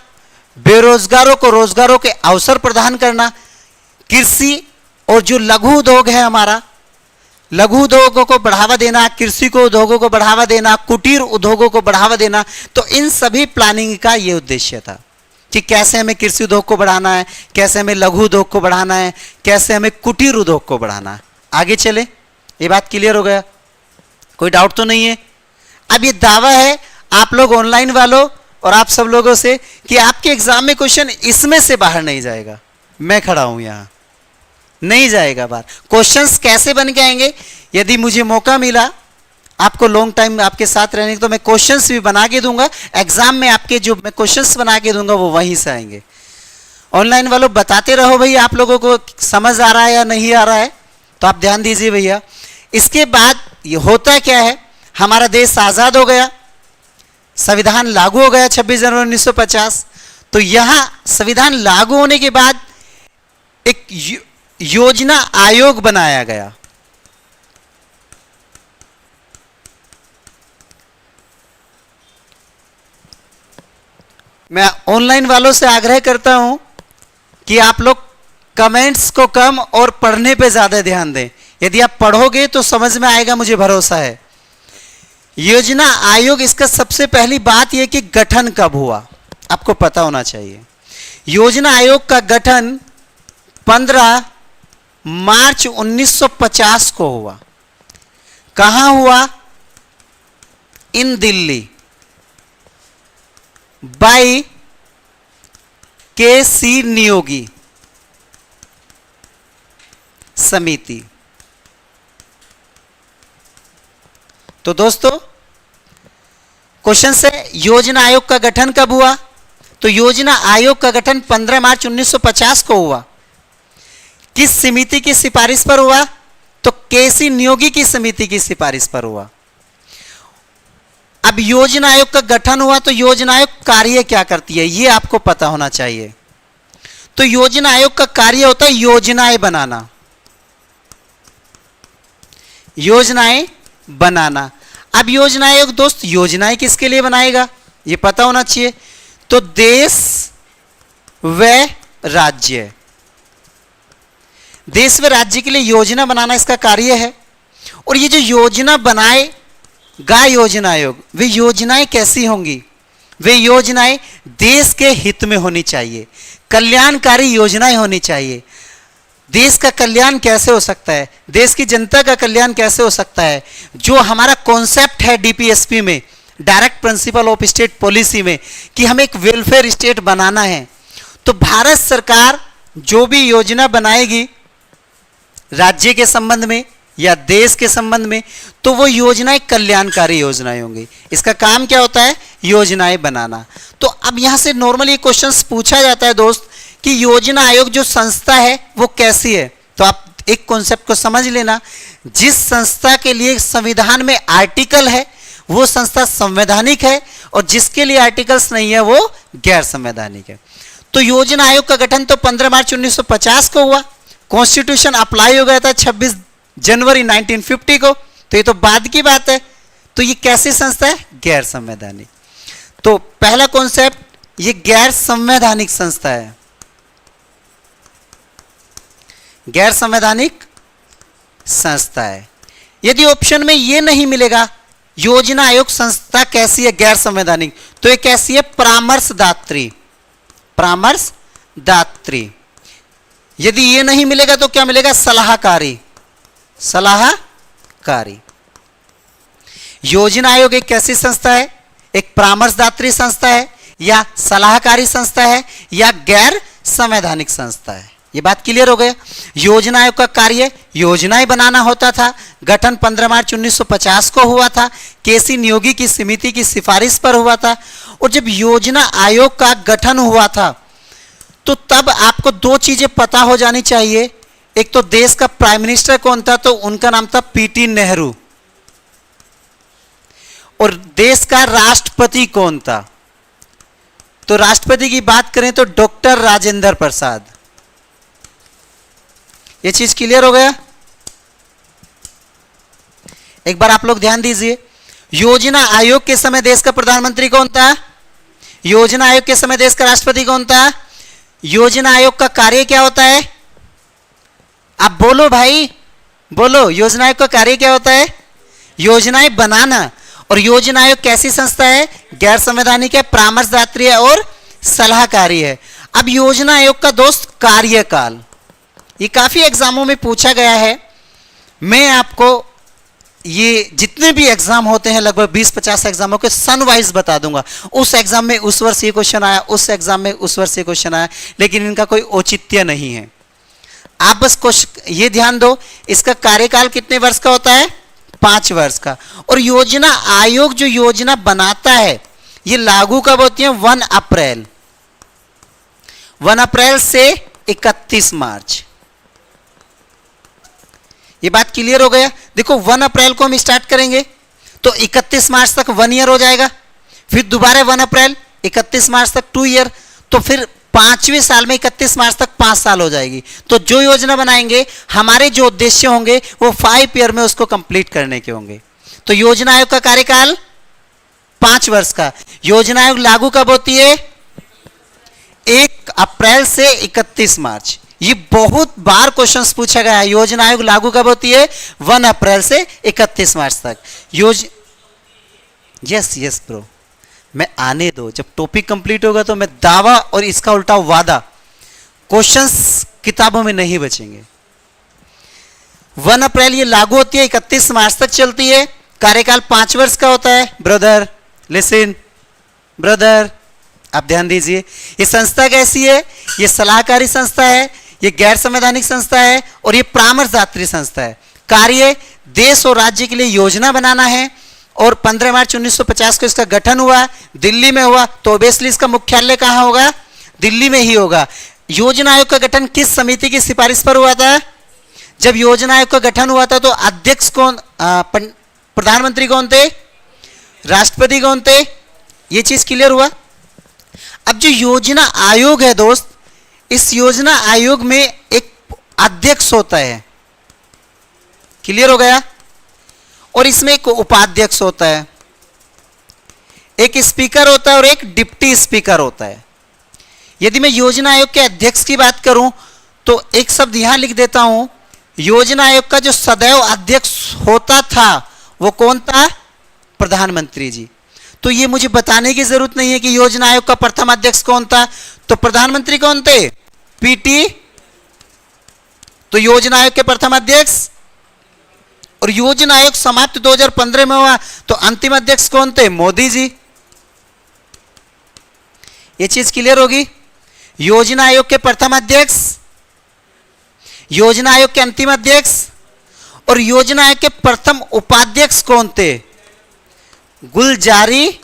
बेरोजगारों को रोजगारों के अवसर प्रदान करना, कृषि और जो लघु उद्योग है हमारा, लघु उद्योगों को बढ़ावा देना, कृषि को उद्योगों को बढ़ावा देना, कुटीर उद्योगों को बढ़ावा देना। तो इन सभी प्लानिंग का ये उद्देश्य था कि कैसे हमें कृषि उद्योग को बढ़ाना है, कैसे हमें लघु उद्योग को बढ़ाना है, कैसे हमें कुटीर उद्योग को बढ़ाना है। आगे चले, ये बात क्लियर हो गया? कोई डाउट तो नहीं है? अब ये दावा है आप लोग ऑनलाइन वालों और आप सब लोगों से कि आपके एग्जाम में क्वेश्चन इसमें से बाहर नहीं जाएगा। मैं खड़ा हूं यहां, नहीं जाएगा बाहर। क्वेश्चंस कैसे बन के आएंगे? यदि मुझे मौका मिला आपको लॉन्ग टाइम आपके साथ रहने, तो मैं क्वेश्चंस भी बना के दूंगा। एग्जाम में आपके जो मैं क्वेश्चंस बना के दूंगा वो वहीं से आएंगे। ऑनलाइन वालों बताते रहो भैया, आप लोगों को समझ आ रहा है या नहीं आ रहा है, तो आप ध्यान दीजिए भैया। इसके बाद ये होता क्या है, हमारा देश आजाद हो गया, संविधान लागू हो गया 26 जनवरी 1950। तो यहां संविधान लागू होने के बाद एक योजना आयोग बनाया गया। मैं ऑनलाइन वालों से आग्रह करता हूं कि आप लोग कमेंट्स को कम और पढ़ने पे ज्यादा ध्यान दें। यदि आप पढ़ोगे तो समझ में आएगा, मुझे भरोसा है। योजना आयोग, इसका सबसे पहली बात यह कि गठन कब हुआ आपको पता होना चाहिए। योजना आयोग का गठन 15 मार्च 1950 को हुआ। कहां हुआ? इन दिल्ली, बाय के.सी. नियोगी समिति। तो दोस्तों क्वेश्चन से, योजना आयोग का गठन कब हुआ? तो योजना आयोग का गठन 15 मार्च 1950 को हुआ। किस समिति की सिफारिश पर हुआ? तो के.सी. नियोगी की समिति की सिफारिश पर हुआ। अब योजना आयोग का गठन हुआ तो योजना आयोग कार्य क्या करती है, यह आपको पता होना चाहिए। तो योजना आयोग का कार्य होता है योजनाएं बनाना, योजनाएं बनाना। अब योजना आयोग दोस्त योजनाएं किसके लिए बनाएगा, यह पता होना चाहिए। तो देश व राज्य, देश व राज्य के लिए योजना बनाना इसका कार्य है। और ये जो योजना बनाएगा योजना आयोग, वे योजनाएं कैसी होंगी? वे योजनाएं देश के हित में होनी चाहिए, कल्याणकारी योजनाएं होनी चाहिए। देश का कल्याण कैसे हो सकता है, देश की जनता का कल्याण कैसे हो सकता है? जो हमारा कॉन्सेप्ट है डीपीएसपी में, direct principle of state policy में, कि हमें एक वेलफेयर स्टेट बनाना है। तो भारत सरकार जो भी योजना बनाएगी राज्य के संबंध में या देश के संबंध में, तो वो योजनाएं कल्याणकारी योजनाएं होंगी। इसका काम क्या होता है? योजनाएं बनाना। तो अब यहां से नॉर्मली क्वेश्चंस पूछा जाता है दोस्त कि योजना आयोग जो संस्था है वो कैसी है। तो आप एक कॉन्सेप्ट को समझ लेना, जिस संस्था के लिए संविधान में आर्टिकल है वो संस्था संवैधानिक है, और जिसके लिए आर्टिकल्स नहीं है वो गैर संवैधानिक है। तो योजना आयोग का गठन तो 15 मार्च 1950 को हुआ। कॉन्स्टिट्यूशन अप्लाई हो गया था 26 जनवरी 1950 को। तो ये तो बाद की बात है। तो ये कैसी संस्था है? गैर संवैधानिक। तो पहला कॉन्सेप्ट, ये गैर संवैधानिक संस्था है, गैर संवैधानिक संस्था है। यदि ऑप्शन में ये नहीं मिलेगा योजना आयोग संस्था कैसी है गैर संवैधानिक, तो ये कैसी है? परामर्शदात्री, परामर्शदात्री। यदि ये नहीं मिलेगा तो क्या मिलेगा? सलाहकारी, सलाहकारी। योजना आयोग एक कैसी संस्था है? एक परामर्शदात्री संस्था है, या सलाहकारी संस्था है, या गैर संवैधानिक संस्था है। ये बात क्लियर हो गया। योजना आयोग का कार्य योजनाएं बनाना होता था। गठन 15 मार्च 1950 को हुआ था, के.सी. नियोगी की समिति की सिफारिश पर हुआ था। और जब योजना आयोग का गठन हुआ था तो तब आपको दो चीजें पता हो जानी चाहिए। एक तो देश का प्राइम मिनिस्टर कौन था, तो उनका नाम था पी.टी. नेहरू। और देश का राष्ट्रपति कौन था, तो राष्ट्रपति की बात करें तो डॉक्टर राजेंद्र प्रसाद। ये चीज क्लियर हो गया। एक बार आप लोग ध्यान दीजिए, योजना आयोग के समय देश का प्रधानमंत्री कौन था? योजना आयोग के समय देश का राष्ट्रपति कौन था? योजना आयोग का कार्य क्या होता है? आप बोलो भाई, बोलो। योजना आयोग का कार्य क्या होता है? योजनाएं बनाना। और योजना आयोग कैसी संस्था है? गैर संवैधानिक है, परामर्शदात्री है और सलाहकारी है। अब योजना आयोग का दोस्त कार्यकाल, ये काफी एग्जामों में पूछा गया है। मैं आपको ये जितने भी एग्जाम होते हैं लगभग 20-25 50 एग्जामों के सन वाइज बता दूंगा। उस एग्जाम में उस वर्ष ये क्वेश्चन आया, उस एग्जाम में उस वर्ष ये क्वेश्चन आया, लेकिन इनका कोई औचित्य नहीं है। आप बस ये ध्यान दो, इसका कार्यकाल कितने वर्ष का होता है? 5 वर्ष का। और योजना आयोग जो योजना बनाता है ये लागू कब होती है? 1 अप्रैल, 1 अप्रैल से 31 मार्च। ये बात क्लियर हो गया? देखो 1 अप्रैल को हम स्टार्ट करेंगे तो 31 मार्च तक 1 ईयर हो जाएगा, फिर दोबारा 1 अप्रैल 31 मार्च तक 2 ईयर, तो फिर 5वें साल में 31 मार्च तक 5 साल हो जाएगी। तो जो योजना बनाएंगे, हमारे जो उद्देश्य होंगे वो 5 ईयर में उसको कंप्लीट करने के होंगे। तो योजना आयोग का कार्यकाल 5 वर्ष का। योजना आयोग लागू कब होती है? 1 अप्रैल से 31 मार्च। ये बहुत बार क्वेश्चंस पूछा गया है। योजना आयोग लागू कब होती है? 1 अप्रैल से 31 मार्च तक। यस ब्रो, मैं आने दो, जब टॉपिक कंप्लीट होगा तो मैं दावा और इसका उल्टा वादा, क्वेश्चंस किताबों में नहीं बचेंगे। 1 अप्रैल ये लागू होती है, 31 मार्च तक चलती है, कार्यकाल 5 वर्ष का होता है। ब्रदर लिसन, ब्रदर आप ध्यान दीजिए। ये संस्था कैसी है? ये सलाहकारी संस्था है, ये गैर संवैधानिक संस्था है और ये परामर्शदात्री संस्था है। कार्य देश और राज्य के लिए योजना बनाना है। और 15 मार्च 1950 को इसका गठन हुआ, दिल्ली में हुआ, तो ऑब्वियसली इसका मुख्यालय कहां होगा? दिल्ली में ही होगा। योजना आयोग का गठन किस समिति की सिफारिश पर हुआ था? जब योजना आयोग का गठन हुआ था तो अध्यक्ष कौन, प्रधानमंत्री कौन थे? राष्ट्रपति कौन थे? ये चीज क्लियर हुआ? अब जो योजना आयोग है दोस्त, इस योजना आयोग में एक अध्यक्ष होता है, क्लियर हो गया? और इसमें एक उपाध्यक्ष होता है, एक स्पीकर होता है और एक डिप्टी स्पीकर होता है। यदि मैं योजना आयोग के अध्यक्ष की बात करूं तो एक शब्द यहां लिख देता हूं, योजना आयोग का जो सदैव अध्यक्ष होता था वो कौन था? प्रधानमंत्री जी। तो ये मुझे बताने की जरूरत नहीं है कि योजना आयोग का प्रथम अध्यक्ष कौन था, तो प्रधानमंत्री कौन थे? पीटी। तो योजना आयोग के प्रथम अध्यक्ष, और योजना आयोग समाप्त 2015 में हुआ तो अंतिम अध्यक्ष कौन थे? मोदी जी। ये चीज क्लियर होगी? योजना आयोग के प्रथम अध्यक्ष, योजना आयोग के अंतिम अध्यक्ष और योजना आयोग के प्रथम उपाध्यक्ष कौन थे? गुलजारी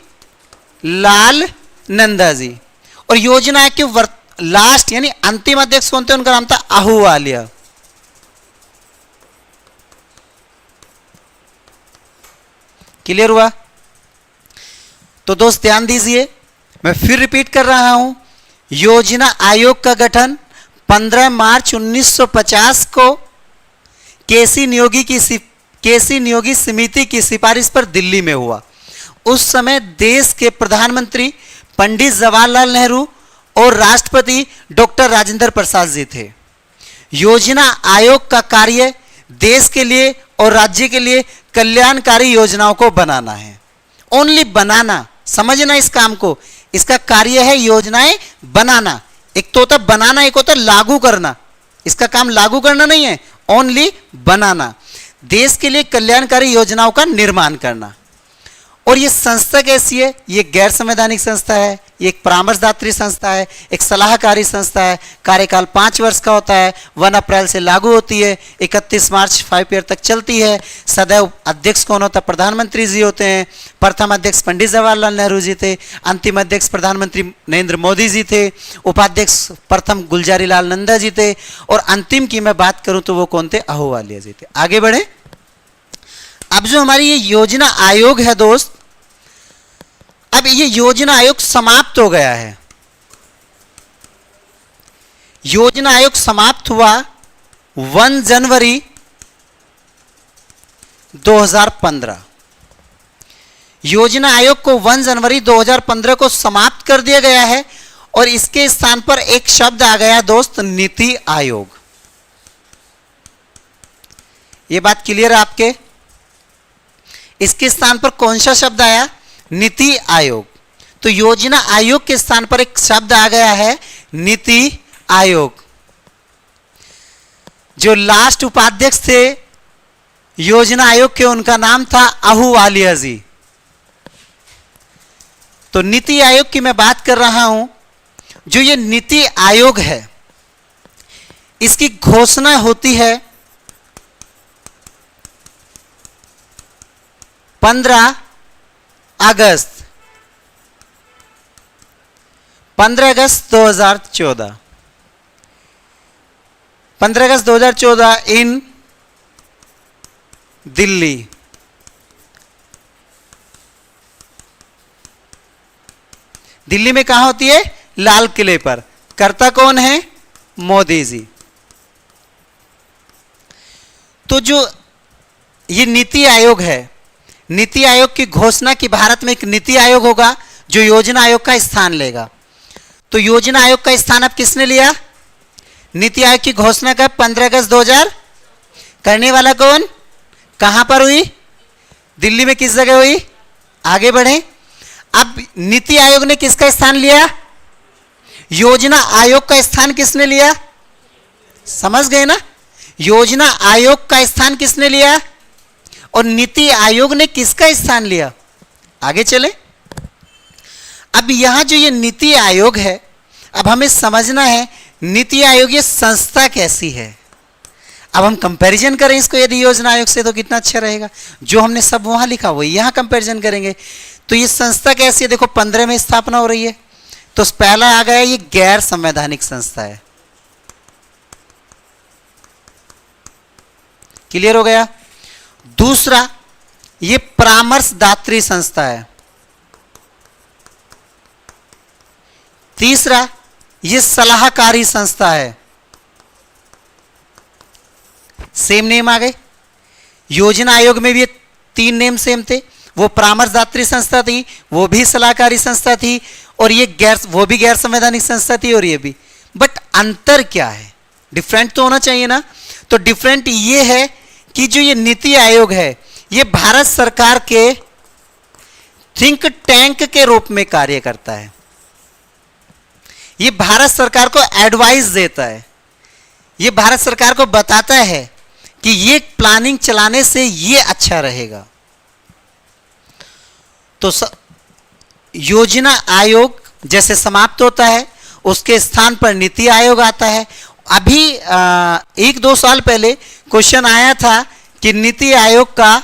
लाल नंदा जी। और योजना आयोग के लास्ट यानी अंतिम अध्यक्ष कौन थे? उनका नाम था आहूवालिया। क्लियर हुआ? तो दोस्त ध्यान दीजिए, मैं फिर रिपीट कर रहा हूं, योजना आयोग का गठन 15 मार्च 1950 को केसी नियोगी समिति की सिफारिश पर दिल्ली में हुआ। उस समय देश के प्रधानमंत्री पंडित जवाहरलाल नेहरू और राष्ट्रपति डॉक्टर राजेंद्र प्रसाद जी थे। योजना आयोग का कार्य देश के लिए और राज्य के लिए कल्याणकारी योजनाओं को बनाना है। ओनली बनाना, समझना इस काम को। इसका कार्य है योजनाएं बनाना। एक तो होता बनाना, एक होता लागू करना। इसका काम लागू करना नहीं है, ओनली बनाना। देश के लिए कल्याणकारी योजनाओं का निर्माण करना। और ये संस्था कैसी है? ये गैर संवैधानिक संस्था है, ये एक परामर्शदात्री संस्था है, एक सलाहकारी संस्था है। कार्यकाल 5 वर्ष का होता है, 1 अप्रैल से लागू होती है, 31 मार्च 5 ईयर तक चलती है। सदैव अध्यक्ष कौन होता है? प्रधानमंत्री जी होते हैं। प्रथम अध्यक्ष पंडित जवाहरलाल नेहरू जी थे, अंतिम अध्यक्ष प्रधानमंत्री नरेंद्र मोदी जी थे, उपाध्यक्ष प्रथम गुलजारी लाल नंदा जी थे, और अंतिम की मैं बात करूं तो वो कौन थे? आहूवालिया जी थे। आगे बढ़े। अब जो हमारी ये योजना आयोग है दोस्त, अब ये योजना आयोग समाप्त हो गया है। योजना आयोग समाप्त हुआ 1 जनवरी 2015। योजना आयोग को 1 जनवरी 2015 को समाप्त कर दिया गया है और इसके स्थान पर एक शब्द आ गया दोस्त, नीति आयोग। ये बात क्लियर है आपके? इसके स्थान पर कौन सा शब्द आया? नीति आयोग। तो योजना आयोग के स्थान पर एक शब्द आ गया है, नीति आयोग। जो लास्ट उपाध्यक्ष थे योजना आयोग के, उनका नाम था आहूवालिया जी। तो नीति आयोग की मैं बात कर रहा हूं। जो ये नीति आयोग है इसकी घोषणा होती है 15 अगस्त 2014। 15 अगस्त 2014 इन दिल्ली। दिल्ली में कहां होती है? लाल किले पर। करता कौन है? मोदी जी। तो जो ये नीति आयोग है, नीति आयोग की घोषणा की भारत में एक नीति आयोग होगा जो योजना आयोग का स्थान लेगा। तो योजना आयोग का स्थान अब किसने लिया? नीति आयोग की घोषणा कब? 15 अगस्त 2000। करने वाला कौन? कहां पर हुई? दिल्ली में। किस जगह हुई? आगे बढ़े। अब नीति आयोग ने किसका स्थान लिया? योजना आयोग का स्थान किसने लिया? समझ गए ना? योजना आयोग का स्थान किसने लिया और नीति आयोग ने किसका स्थान लिया? आगे चले। अब यहां जो ये नीति आयोग है, अब हमें समझना है नीति आयोग ये संस्था कैसी है। अब हम कंपैरिजन करें इसको यदि योजना आयोग से तो कितना अच्छा रहेगा। जो हमने सब वहां लिखा वही यहां कंपैरिजन करेंगे। तो ये संस्था कैसी है? देखो 15 में स्थापना हो रही है। तो पहला आ गया ये गैर संवैधानिक संस्था है। क्लियर हो गया? दूसरा ये परामर्शदात्री संस्था है। तीसरा ये सलाहकारी संस्था है। सेम नेम आ गए। योजना आयोग में भी ये 3 नेम सेम थे। वो परामर्शदात्री संस्था थी, वो भी सलाहकारी संस्था थी, और ये वो भी गैर संवैधानिक संस्था थी, और ये भी। बट अंतर क्या है? डिफरेंट तो होना चाहिए ना। तो डिफरेंट ये है कि जो ये नीति आयोग है ये भारत सरकार के थिंक टैंक के रूप में कार्य करता है। ये भारत सरकार को एडवाइस देता है। ये भारत सरकार को बताता है कि ये प्लानिंग चलाने से ये अच्छा रहेगा। तो योजना आयोग जैसे समाप्त होता है उसके स्थान पर नीति आयोग आता है। अभी 1-2 साल पहले क्वेश्चन आया था कि नीति आयोग का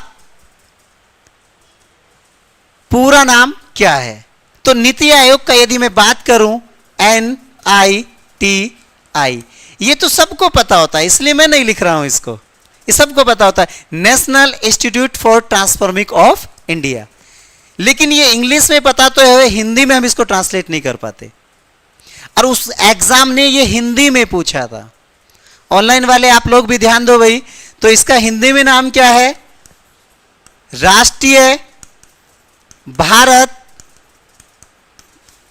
पूरा नाम क्या है। तो नीति आयोग का यदि मैं बात करूं NITI, ये तो सबको पता होता है, इसलिए मैं नहीं लिख रहा हूं इसको। ये सबको पता होता है, national institute for transforming of India. लेकिन ये इंग्लिश में पता तो है, हिंदी में हम इसको ट्रांसलेट नहीं कर पाते। और उस एग्जाम ने ये हिंदी में पूछा था। ऑनलाइन वाले आप लोग भी ध्यान दो भाई। तो इसका हिंदी में नाम क्या है? राष्ट्रीय भारत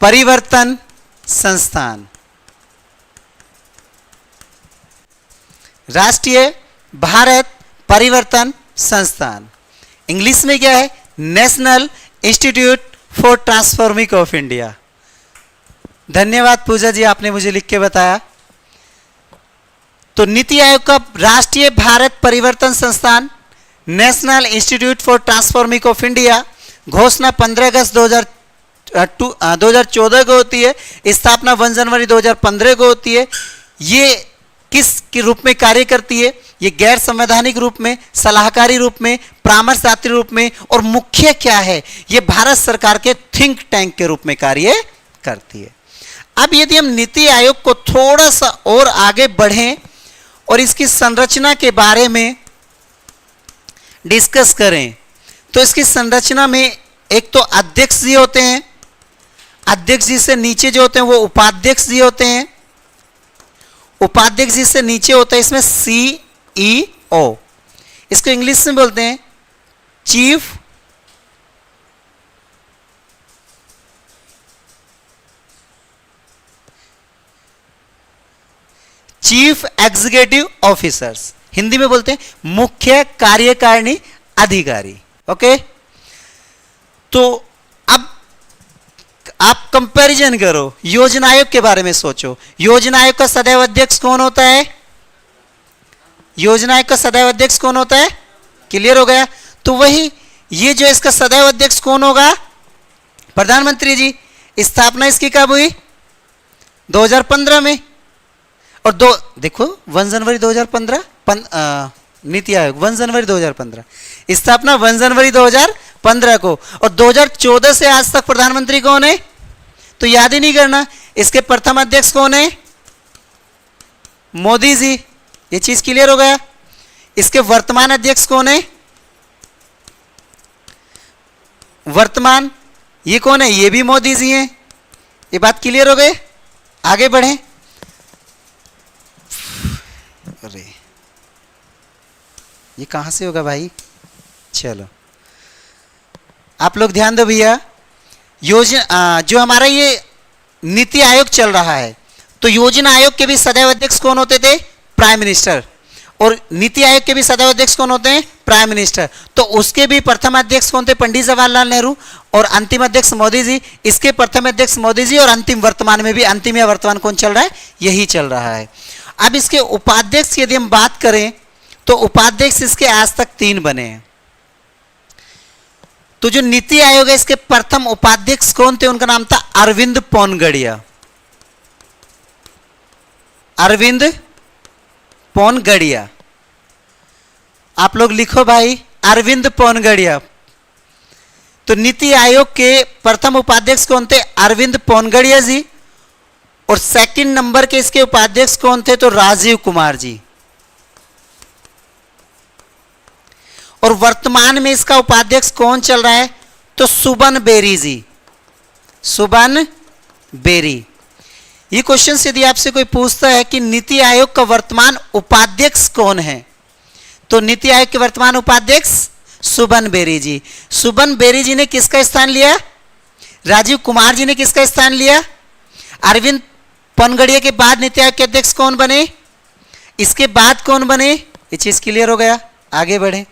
परिवर्तन संस्थान। राष्ट्रीय भारत परिवर्तन संस्थान। इंग्लिश में क्या है? National institute for transforming of India. धन्यवाद पूजा जी, आपने मुझे लिख के बताया। तो नीति आयोग का राष्ट्रीय भारत परिवर्तन संस्थान, national institute for transforming of India, घोषणा 15 अगस्त 2014 को होती है, स्थापना 1 जनवरी 2015 को होती है। ये किस के रूप में कार्य करती है? ये गैर संवैधानिक रूप में, सलाहकारी रूप में, परामर्शदात्री रूप में, और मुख्य क्या है? ये भारत सरकार के थिंक टैंक के रूप में कार्य करती है। अब यदि हम नीति आयोग को थोड़ा सा और आगे बढ़ें और इसकी संरचना के बारे में डिस्कस करें, तो इसकी संरचना में एक तो अध्यक्ष जी होते हैं, अध्यक्ष जी से नीचे जो होते हैं वो उपाध्यक्ष जी होते हैं, उपाध्यक्ष जी से नीचे होता है इसमें CEO, इसको इंग्लिश में बोलते हैं चीफ एग्जीक्यूटिव ऑफिसर्स, हिंदी में बोलते हैं मुख्य कार्यकारिणी अधिकारी। ओके, तो अब आप कंपैरिजन करो, योजना आयोग के बारे में सोचो। योजना आयोग का सदैव अध्यक्ष कौन होता है? योजना आयोग का सदैव अध्यक्ष कौन होता है? क्लियर हो गया? तो वही ये जो इसका सदैव अध्यक्ष कौन होगा? प्रधानमंत्री जी स्थापना इसकी कब हुई? 2015 में। और देखो 1 जनवरी 2015 नीति आयोग 1 जनवरी 2015, स्थापना 1 जनवरी 2015 को। और 2014 से आज तक प्रधानमंत्री कौन है? तो याद ही नहीं करना। इसके प्रथम अध्यक्ष कौन है? मोदी जी। ये चीज क्लियर हो गया। इसके वर्तमान अध्यक्ष कौन है? वर्तमान ये कौन है? ये भी मोदी जी हैं। ये बात क्लियर हो गई। आगे बढ़े। अरे ये कहां से होगा भाई? चलो आप लोग ध्यान दो भैया। योजना जो हमारा ये नीति आयोग चल रहा है, तो योजना आयोग के भी सदैव अध्यक्ष कौन होते थे? Prime minister. और नीति आयोग के भी सदैव अध्यक्ष कौन होते हैं? Prime minister. तो उसके भी प्रथम अध्यक्ष कौन थे? पंडित जवाहरलाल नेहरू। और अंतिम अध्यक्ष मोदी जी। इसके प्रथम अध्यक्ष मोदी जी और अंतिम वर्तमान में भी, अंतिम या वर्तमान कौन चल रहा है? यही चल रहा है। अब इसके उपाध्यक्ष की यदि हम बात करें तो उपाध्यक्ष इसके आज तक 3 बने हैं। तो जो नीति आयोग है इसके प्रथम उपाध्यक्ष कौन थे? उनका नाम था अरविंद पोनगड़िया। अरविंद पोनगड़िया। आप लोग लिखो भाई, अरविंद पोनगड़िया। तो नीति आयोग के प्रथम उपाध्यक्ष कौन थे? अरविंद पोनगड़िया जी। और सेकंड नंबर के इसके उपाध्यक्ष कौन थे? तो राजीव कुमार जी। और वर्तमान में इसका उपाध्यक्ष कौन चल रहा है? तो सुबन बेरी जी। सुबन बेरी। ये क्वेश्चन यदि आपसे कोई पूछता है कि नीति आयोग का वर्तमान उपाध्यक्ष कौन है, तो नीति आयोग के वर्तमान उपाध्यक्ष सुबन बेरी जी। सुबन बेरी जी ने किसका स्थान लिया? राजीव कुमार जी ने किसका स्थान लिया? अरविंद पोनगड़िया के बाद नीति आयोग के अध्यक्ष कौन बने? इसके बाद कौन बने? ये चीज क्लियर हो गया। आगे बढ़े।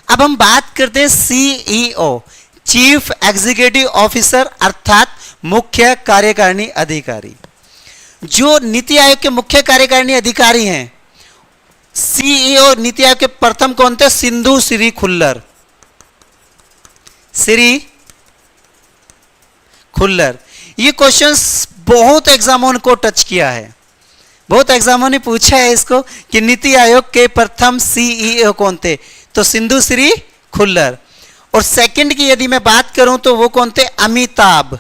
अब हम बात करते हैं सीईओ, चीफ एग्जीक्यूटिव ऑफिसर, अर्थात मुख्य कार्यकारिणी अधिकारी। जो नीति आयोग के मुख्य कार्यकारिणी अधिकारी हैं, सीईओ नीति आयोग के प्रथम कौन थे? सिंधु श्री खुल्लर। श्री खुल्लर। ये क्वेश्चंस बहुत एग्जामों को टच किया है, बहुत एग्जामों ने पूछा है इसको कि नीति आयोग के प्रथम सीईओ कौन थे? तो सिंधु श्री खुल्लर। और सेकंड की यदि मैं बात करूं तो वो कौन थे? अमिताभ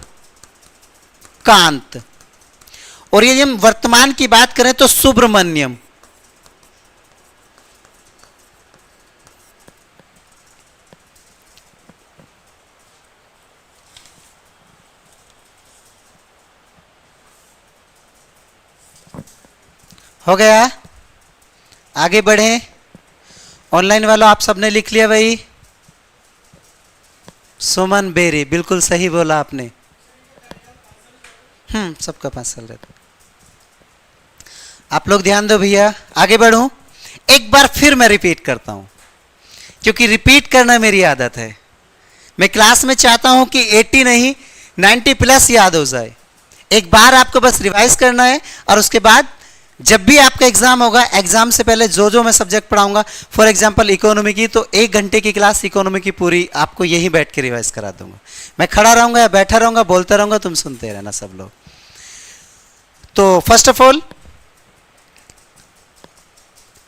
कांत। और यदि हम वर्तमान की बात करें तो सुब्रमण्यम। हो गया। आगे बढ़े। ऑनलाइन वालों आप सबने लिख लिया भाई? सुमन बेरी, बिल्कुल सही बोला आपने। सबका 5 साल रहता। आप लोग ध्यान दो भैया। आगे बढ़ूं। एक बार फिर मैं रिपीट करता हूं, क्योंकि रिपीट करना मेरी आदत है। मैं क्लास में चाहता हूं कि 80 नहीं 90 प्लस याद हो जाए। एक बार आपको बस रिवाइज करना है, और उसके बाद जब भी आपका एग्जाम होगा, एग्जाम से पहले जो मैं सब्जेक्ट पढ़ाऊंगा, फॉर एग्जांपल इकोनॉमी की, तो 1 घंटे की क्लास इकोनॉमी की पूरी आपको यहीं बैठ के रिवाइज करा दूंगा। मैं खड़ा रहूंगा या बैठा रहूंगा, बोलता रहूंगा, तुम सुनते रहना सब लोग। तो फर्स्ट ऑफ ऑल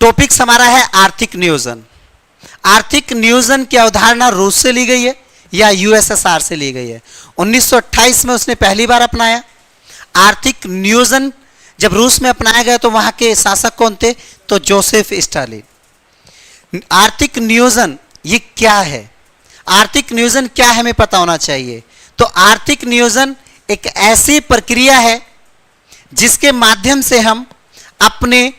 टॉपिक्स हमारा है आर्थिक नियोजन। आर्थिक नियोजन की अवधारणा रूस से ली गई है या यूएसएसआर से ली गई है। 1928 में उसने पहली बार अपनाया। आर्थिक नियोजन जब रूस में अपनाया गया तो वहां के शासक कौन थे? तो जोसेफ स्टालिन। आर्थिक नियोजन ये क्या है? आर्थिक नियोजन क्या है हमें पता होना चाहिए। तो आर्थिक नियोजन एक ऐसी प्रक्रिया है जिसके माध्यम से हम अपने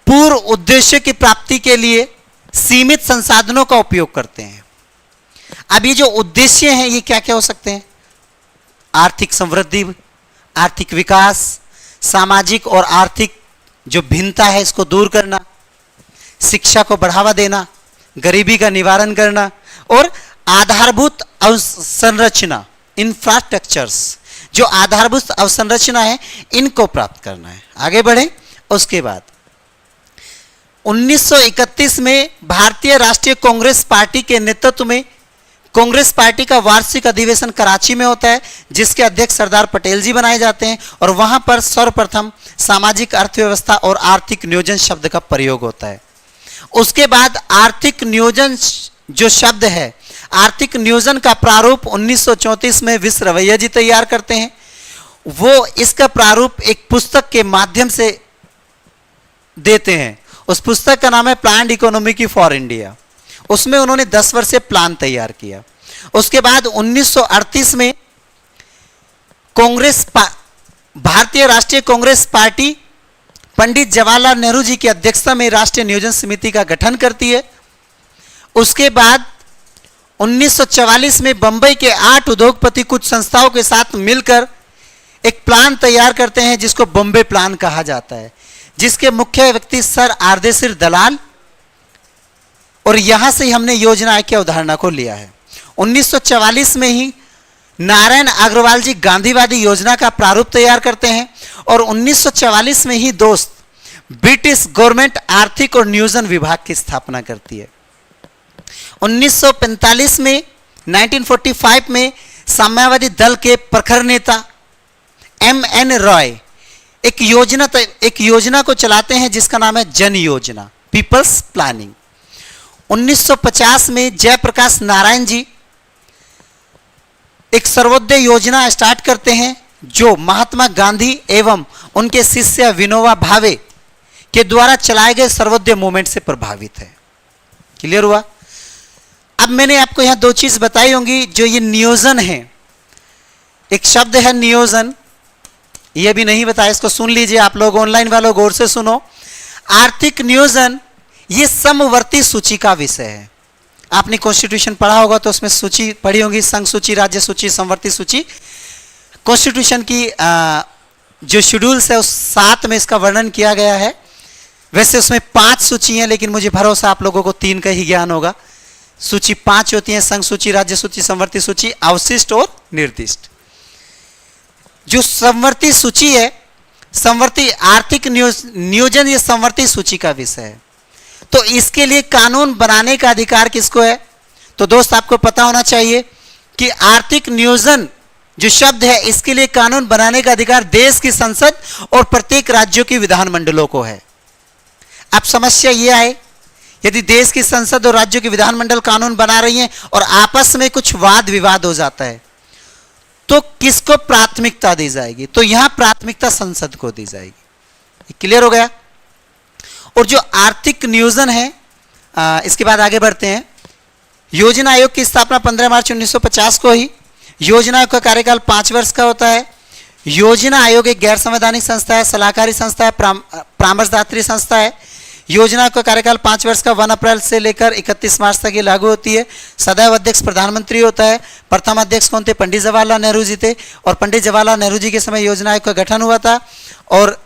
पूर्व उद्देश्य की प्राप्ति के लिए सीमित संसाधनों का उपयोग करते हैं। अब ये जो उद्देश्य हैं ये क्या क्या हो सकते हैं? आर्थिक समृद्धि, आर्थिक विकास, सामाजिक और आर्थिक जो भिन्नता है इसको दूर करना, शिक्षा को बढ़ावा देना, गरीबी का निवारण करना, और आधारभूत अवसंरचना, इंफ्रास्ट्रक्चर्स, जो आधारभूत अवसंरचना है इनको प्राप्त करना है। आगे बढ़े। उसके बाद 1931 में भारतीय राष्ट्रीय कांग्रेस पार्टी के नेतृत्व में कांग्रेस पार्टी का वार्षिक अधिवेशन कराची में होता है, जिसके अध्यक्ष सरदार पटेल जी बनाए जाते हैं, और वहां पर सर्वप्रथम सामाजिक अर्थव्यवस्था और आर्थिक नियोजन शब्द का प्रयोग होता है। उसके बाद आर्थिक नियोजन जो शब्द है, आर्थिक नियोजन का प्रारूप 1934 में विश्व रवैया जी तैयार करते हैं। वो इसका प्रारूप एक पुस्तक के माध्यम से देते हैं। उस पुस्तक का नाम है प्लान्ड इकोनॉमी फॉर इंडिया। उसमें उन्होंने 10 वर्षीय प्लान तैयार किया। उसके बाद 1938 में भारतीय राष्ट्रीय कांग्रेस पार्टी पंडित जवाहरलाल नेहरू जी की अध्यक्षता में राष्ट्रीय नियोजन समिति का गठन करती है। उसके बाद 1944 में बंबई के 8 उद्योगपति कुछ संस्थाओं के साथ मिलकर एक प्लान तैयार करते हैं, जिसको बॉम्बे प्लान कहा जाता है, जिसके मुख्य व्यक्ति सर आरदेशिर दलाल, और यहां से हमने योजना आयोग की अवधारणा को लिया है। 1944 में ही नारायण अग्रवाल जी गांधीवादी योजना का प्रारूप तैयार करते हैं, और 1944 में ही दोस्त ब्रिटिश गवर्नमेंट आर्थिक और नियोजन विभाग की स्थापना करती है। 1945 में 1945 में साम्यवादी दल के प्रखर नेता M.N. रॉय एक योजना को चलाते हैं, जिसका नाम है जन योजना, पीपल्स प्लानिंग। 1950 में जयप्रकाश नारायण जी एक सर्वोदय योजना स्टार्ट करते हैं, जो महात्मा गांधी एवं उनके शिष्य विनोबा भावे के द्वारा चलाए गए सर्वोदय मूवमेंट से प्रभावित है। क्लियर हुआ? अब मैंने आपको यहां 2 चीज बताई होंगी। जो ये नियोजन है, एक शब्द है नियोजन, ये भी नहीं बताया, इसको सुन लीजिए आप लोग, ऑनलाइन वालों गौर से सुनो। आर्थिक नियोजन ये समवर्ती सूची का विषय है। आपने कॉन्स्टिट्यूशन पढ़ा होगा तो उसमें सूची पढ़ी होगी, संघ सूची, राज्य सूची, समवर्ती सूची। कॉन्स्टिट्यूशन की जो शेड्यूल्स है उस 7 में इसका वर्णन किया गया है। वैसे उसमें 5 सूची हैं, लेकिन मुझे भरोसा आप लोगों को 3 का ही ज्ञान होगा। सूची 5 होती है, संघ सूची, राज्य सूची, समवर्ती सूची, अवशिष्ट और निर्दिष्ट। जो समवर्ती सूची है, समवर्ती आर्थिक नियोजन, ये समवर्ती सूची का विषय है। तो इसके लिए कानून बनाने का अधिकार किसको है? तो दोस्त आपको पता होना चाहिए कि आर्थिक नियोजन जो शब्द है, इसके लिए कानून बनाने का अधिकार देश की संसद और प्रत्येक राज्यों की विधानमंडलों को है। अब समस्या यह है, यदि देश की संसद और राज्यों की विधानमंडल कानून बना रही हैं और आपस में कुछ वाद विवाद हो जाता है, तो किसको प्राथमिकता दी जाएगी? तो यहां प्राथमिकता संसद को दी जाएगी। क्लियर हो गया? और जो आर्थिक नियोजन है, इसके बाद आगे बढ़ते हैं। योजना आयोग की स्थापना 15 मार्च 1950 को ही। योजना आयोग का कार्यकाल 5 वर्ष का होता है। योजना आयोग एक गैर संवैधानिक संस्था है, सलाहकारी संस्था है, परामर्शदात्री संस्था है। योजना का कार्यकाल 5 वर्ष का 1 अप्रैल से लेकर 31 मार्च तक ये लागू होती है। सदैव अध्यक्ष प्रधानमंत्री होता है। प्रथम अध्यक्ष कौन थे? पंडित जवाहरलाल नेहरू जी थे, और पंडित जवाहरलाल नेहरू जी के समय योजना आयोग का गठन हुआ था। और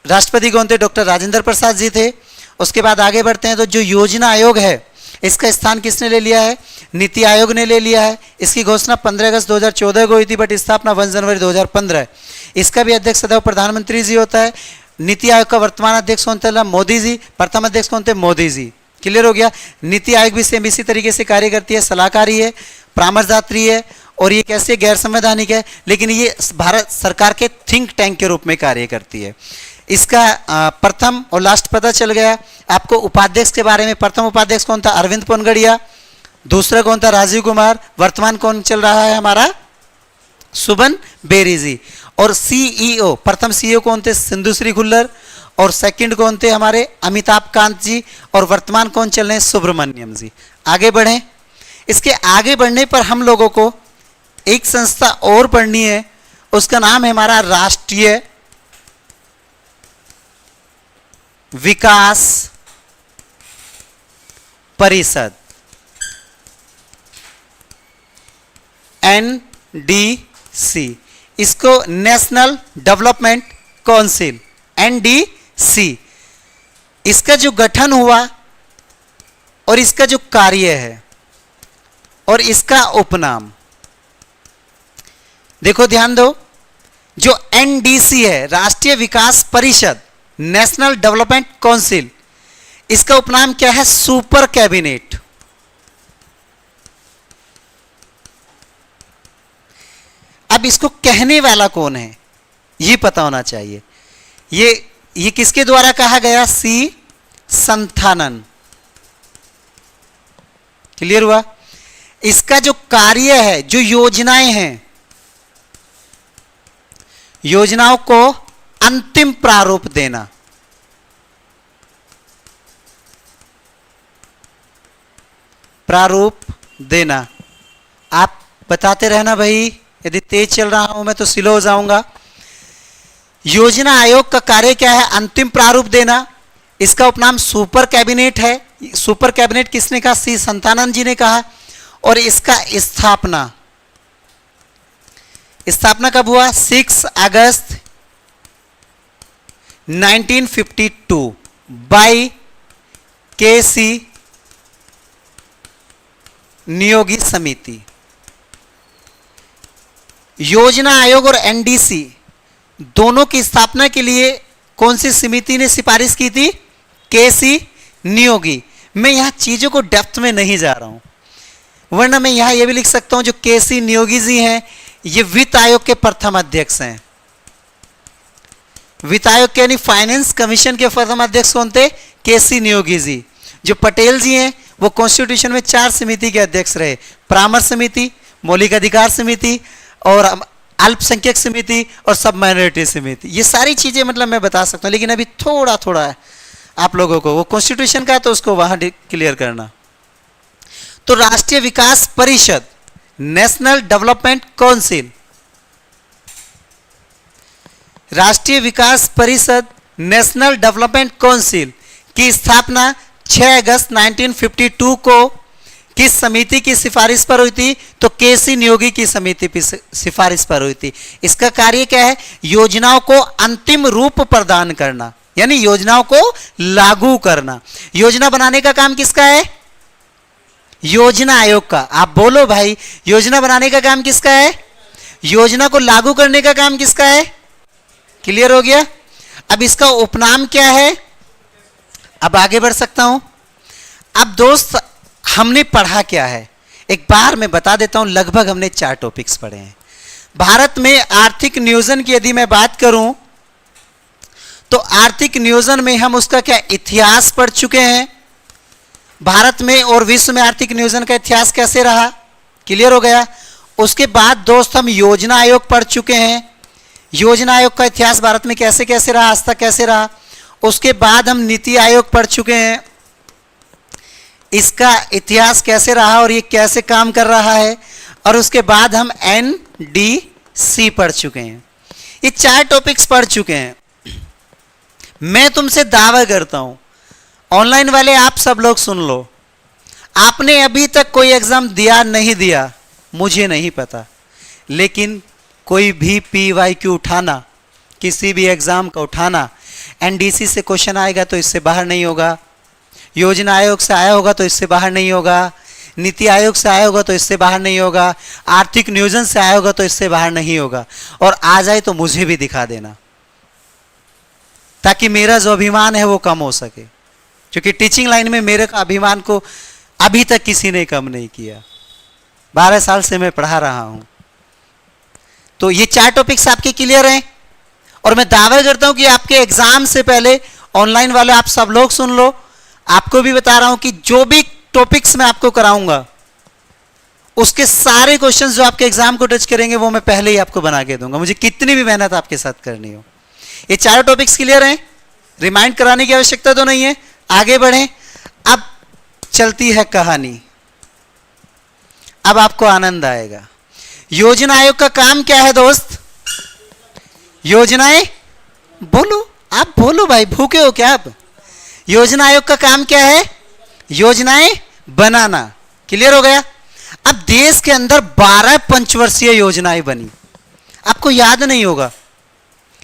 राष्ट्रपति कौन थे? डॉक्टर राजेंद्र प्रसाद जी थे। उसके बाद आगे बढ़ते हैं। तो जो योजना आयोग है, इसका स्थान किसने ले लिया है? नीति आयोग ने ले लिया है। इसकी घोषणा 15 अगस्त 2014 को हुई थी, बट स्थापना 1 जनवरी 2015 है। इसका भी अध्यक्ष सदैव प्रधानमंत्री जी होता है। नीति आयोग का वर्तमान अध्यक्ष कौन थे? मोदी जी। प्रथम अध्यक्ष कौन थे? मोदी जी। क्लियर हो गया? नीति आयोग भी सेम इसी तरीके से कार्य करती है, सलाहकारी है, परामर्शदात्री है, और ये कैसे गैर संवैधानिक है, लेकिन ये भारत सरकार के थिंक टैंक के रूप में कार्य करती है। इसका प्रथम और लास्ट पता चल गया आपको। उपाध्यक्ष के बारे में, प्रथम उपाध्यक्ष कौन था? अरविंद पोनगड़िया। दूसरा कौन था? राजीव कुमार। वर्तमान कौन चल रहा है हमारा? सुबन बेरी जी। और सीईओ, प्रथम सीईओ कौन थे? सिंधुश्री खुल्लर। और सेकंड कौन थे? हमारे अमिताभ कांत जी। और वर्तमान कौन चल रहे हैं? सुब्रमण्यम जी। आगे बढ़ें। इसके आगे बढ़ने पर हम लोगों को एक संस्था और पढ़नी है, उसका नाम है हमारा राष्ट्रीय विकास परिषद, NDC। इसको नेशनल डेवलपमेंट काउंसिल, NDC। इसका जो गठन हुआ और इसका जो कार्य है और इसका उपनाम, देखो ध्यान दो। जो NDC है, राष्ट्रीय विकास परिषद, नेशनल डेवलपमेंट काउंसिल, इसका उपनाम क्या है? Super cabinet. अब इसको कहने वाला कौन है ये पता होना चाहिए। ये किसके द्वारा कहा गया? सी संथानन। क्लियर हुआ? इसका जो कार्य है, जो योजनाएं हैं, योजनाओं को अंतिम प्रारूप देना। प्रारूप देना। आप बताते रहना भाई, यदि तेज चल रहा हूं मैं तो स्लो हो जाऊंगा। योजना आयोग का कार्य क्या है? अंतिम प्रारूप देना। इसका उपनाम सुपर कैबिनेट है। सुपर कैबिनेट किसने कहा? सी संतानंद जी ने कहा। और इसका स्थापना कब हुआ? 6 अगस्त 1952 बाय के.सी. नियोगी समिति। योजना आयोग और एनडीसी दोनों की स्थापना के लिए कौन सी समिति ने सिफारिश की थी? के.सी. नियोगी। मैं यहां चीजों को डेप्थ में नहीं जा रहा हूं, वरना मैं यहां यह भी लिख सकता हूं जो के.सी. नियोगी जी हैं, ये वित्त आयोग के प्रथम अध्यक्ष हैं। वित्त आयोग के यानी फाइनेंस कमीशन के प्रथम अध्यक्ष कौन थे? के.सी. नियोगी जी। जो पटेल जी हैं वो कॉन्स्टिट्यूशन में 4 समिति के अध्यक्ष रहे। परामर्श समिति, मौलिक अधिकार समिति, और अल्पसंख्यक समिति, और सब माइनॉरिटी समिति। ये सारी चीजें मतलब मैं बता सकता हूं, लेकिन अभी थोड़ा थोड़ा आप लोगों को वो कॉन्स्टिट्यूशन का तो उसको वहां क्लियर करना। तो राष्ट्रीय विकास परिषद, नेशनल डेवलपमेंट काउंसिल, राष्ट्रीय विकास परिषद, नेशनल डेवलपमेंट काउंसिल की स्थापना 6 अगस्त 1952 को किस समिति की सिफारिश पर हुई थी? तो के.सी. नियोगी की समिति की सिफारिश पर हुई थी। इसका कार्य क्या है? योजनाओं को अंतिम रूप प्रदान करना, यानी योजनाओं को लागू करना। योजना बनाने का काम किसका है? योजना आयोग का। आप बोलो भाई, योजना बनाने का काम किसका है? योजना को लागू करने का काम किसका है? क्लियर हो गया? अब इसका उपनाम क्या है? अब आगे बढ़ सकता हूं। अब दोस्त, हमने पढ़ा क्या है एक बार मैं बता देता हूं। लगभग हमने 4 टॉपिक्स पढ़े हैं। भारत में आर्थिक नियोजन की यदि मैं बात करूं तो आर्थिक नियोजन में हम उसका क्या इतिहास पढ़ चुके हैं। भारत में और विश्व में आर्थिक नियोजन का इतिहास कैसे रहा, क्लियर हो गया। उसके बाद दोस्त हम योजना आयोग पढ़ चुके हैं। योजना आयोग का इतिहास भारत में कैसे कैसे रहा, आज तक कैसे रहा। उसके बाद हम नीति आयोग पढ़ चुके हैं, इसका इतिहास कैसे रहा और ये कैसे काम कर रहा है। और उसके बाद हम एनडीसी पढ़ चुके हैं। ये 4 टॉपिक्स पढ़ चुके हैं। मैं तुमसे दावा करता हूं, ऑनलाइन वाले आप सब लोग सुन लो, आपने अभी तक कोई एग्जाम दिया नहीं दिया मुझे नहीं पता, लेकिन कोई भी PYQ उठाना, किसी भी एग्जाम का उठाना, एनडीसी से क्वेश्चन आएगा तो इससे बाहर नहीं होगा, योजना आयोग से आया होगा तो इससे बाहर नहीं होगा, नीति आयोग से आया होगा तो इससे बाहर नहीं होगा, आर्थिक नियोजन से आया होगा तो इससे बाहर नहीं होगा। और आ जाए तो मुझे भी दिखा देना, ताकि मेरा जो अभिमान है वो कम हो सके, क्योंकि टीचिंग लाइन में मेरे का अभिमान को अभी तक किसी ने कम नहीं किया। 12 साल से मैं पढ़ा रहा हूं। तो ये 4 टॉपिक्स आपके क्लियर हैं, और मैं दावा करता हूं कि आपके एग्जाम से पहले ऑनलाइन वाले आप सब लोग सुन लो। आपको भी बता रहा हूं कि जो भी टॉपिक्स मैं आपको कराऊंगा उसके सारे क्वेश्चंस जो आपके एग्जाम को टच करेंगे वो मैं पहले ही आपको बना के दूंगा, मुझे कितनी भी मेहनत आपके साथ करनी हो। ये 4 टॉपिक्स क्लियर हैं, रिमाइंड कराने की आवश्यकता तो नहीं है। आगे बढ़ें। अब चलती है कहानी, अब आपको आनंद आएगा। योजना आयोग का काम क्या है दोस्त? योजनाएं, बोलो आप, बोलो भाई, भूखे हो क्या आप? योजना आयोग का काम क्या है? योजनाएं बनाना। क्लियर हो गया? अब देश के अंदर 12 पंचवर्षीय योजनाएं बनी। आपको याद नहीं होगा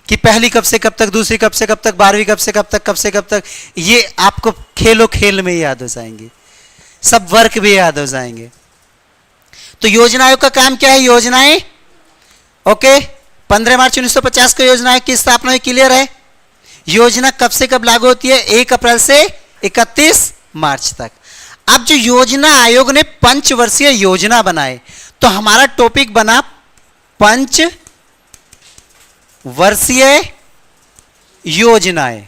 कि पहली कब से कब तक, दूसरी कब से कब तक, 12वीं कब से कब तक, कब से कब तक। ये आपको खेलो खेल में याद हो जाएंगे, सब वर्क भी याद हो जाएंगे। तो योजना आयोग का काम क्या है? योजनाएं, ओके। 15 मार्च 1950 को योजना आयोग की स्थापना हुई, क्लियर है। योजना कब से कब लागू होती है? 1 अप्रैल से 31 मार्च तक। अब जो योजना आयोग ने पंचवर्षीय योजना बनाए, तो हमारा टॉपिक बना पंच वर्षीय योजनाएं।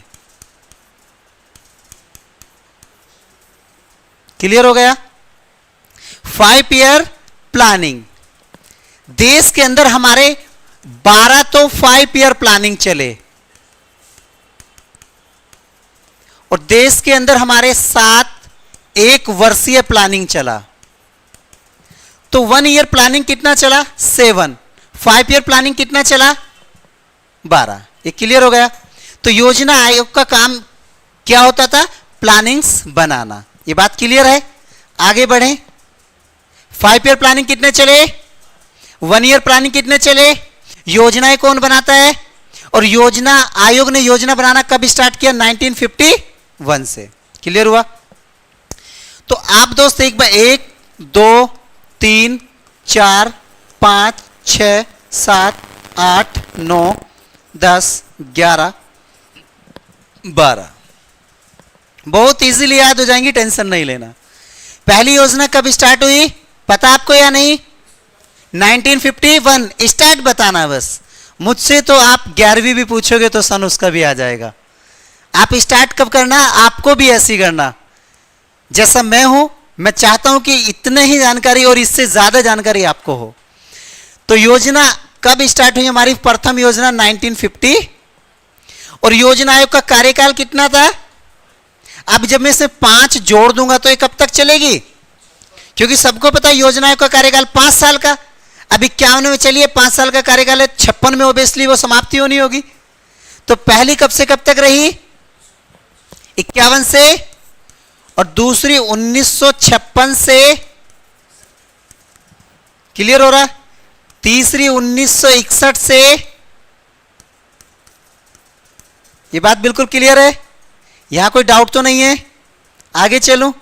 क्लियर हो गया? 5 ईयर प्लानिंग। देश के अंदर हमारे 12 तो 5 ईयर प्लानिंग चले और देश के अंदर हमारे 7 1 वर्षीय प्लानिंग चला। तो 1 ईयर प्लानिंग कितना चला? 7। 5 ईयर प्लानिंग कितना चला? 12। ये क्लियर हो गया? तो योजना आयोग का काम क्या होता था? प्लानिंग्स बनाना। ये बात क्लियर है? आगे बढ़ें। 5 ईयर प्लानिंग कितने चले? 1 ईयर प्लानिंग कितने चले? योजनाएं कौन बनाता है? और योजना आयोग ने योजना बनाना कब स्टार्ट किया? 1951 से। क्लियर हुआ? तो आप दोस्त एक बार 1 2 3 4 5 6 7 8 9 10 11 12 बहुत इजीली याद हो जाएंगी, टेंशन नहीं लेना। पहली योजना कब स्टार्ट हुई पता आपको या नहीं? 1951। स्टार्ट बताना बस। मुझसे तो आप 11वीं भी पूछोगे तो सन उसका भी आ जाएगा। आप स्टार्ट कब करना? आपको भी ऐसी करना जैसा मैं हूं। मैं चाहता हूं कि इतने ही जानकारी और इससे ज्यादा जानकारी आपको हो। तो योजना कब स्टार्ट हुई हमारी? प्रथम योजना 1950। और योजना आयोग का कार्यकाल कितना था? अब जब मैं इसे 5 जोड़ दूंगा तो ये कब तक चलेगी? क्योंकि सबको पता है योजना आयोग का कार्यकाल 5 साल का। अब 51 में चलिए 5 साल का कार्यकाल है, 56 में ओबेसली वो समाप्ति होनी होगी। तो पहली कब से कब तक रही? 51 से, और दूसरी 1956 से। क्लियर हो रहा? तीसरी 1961 से। ये बात बिल्कुल क्लियर है? यहां कोई डाउट तो नहीं है? आगे चलूं।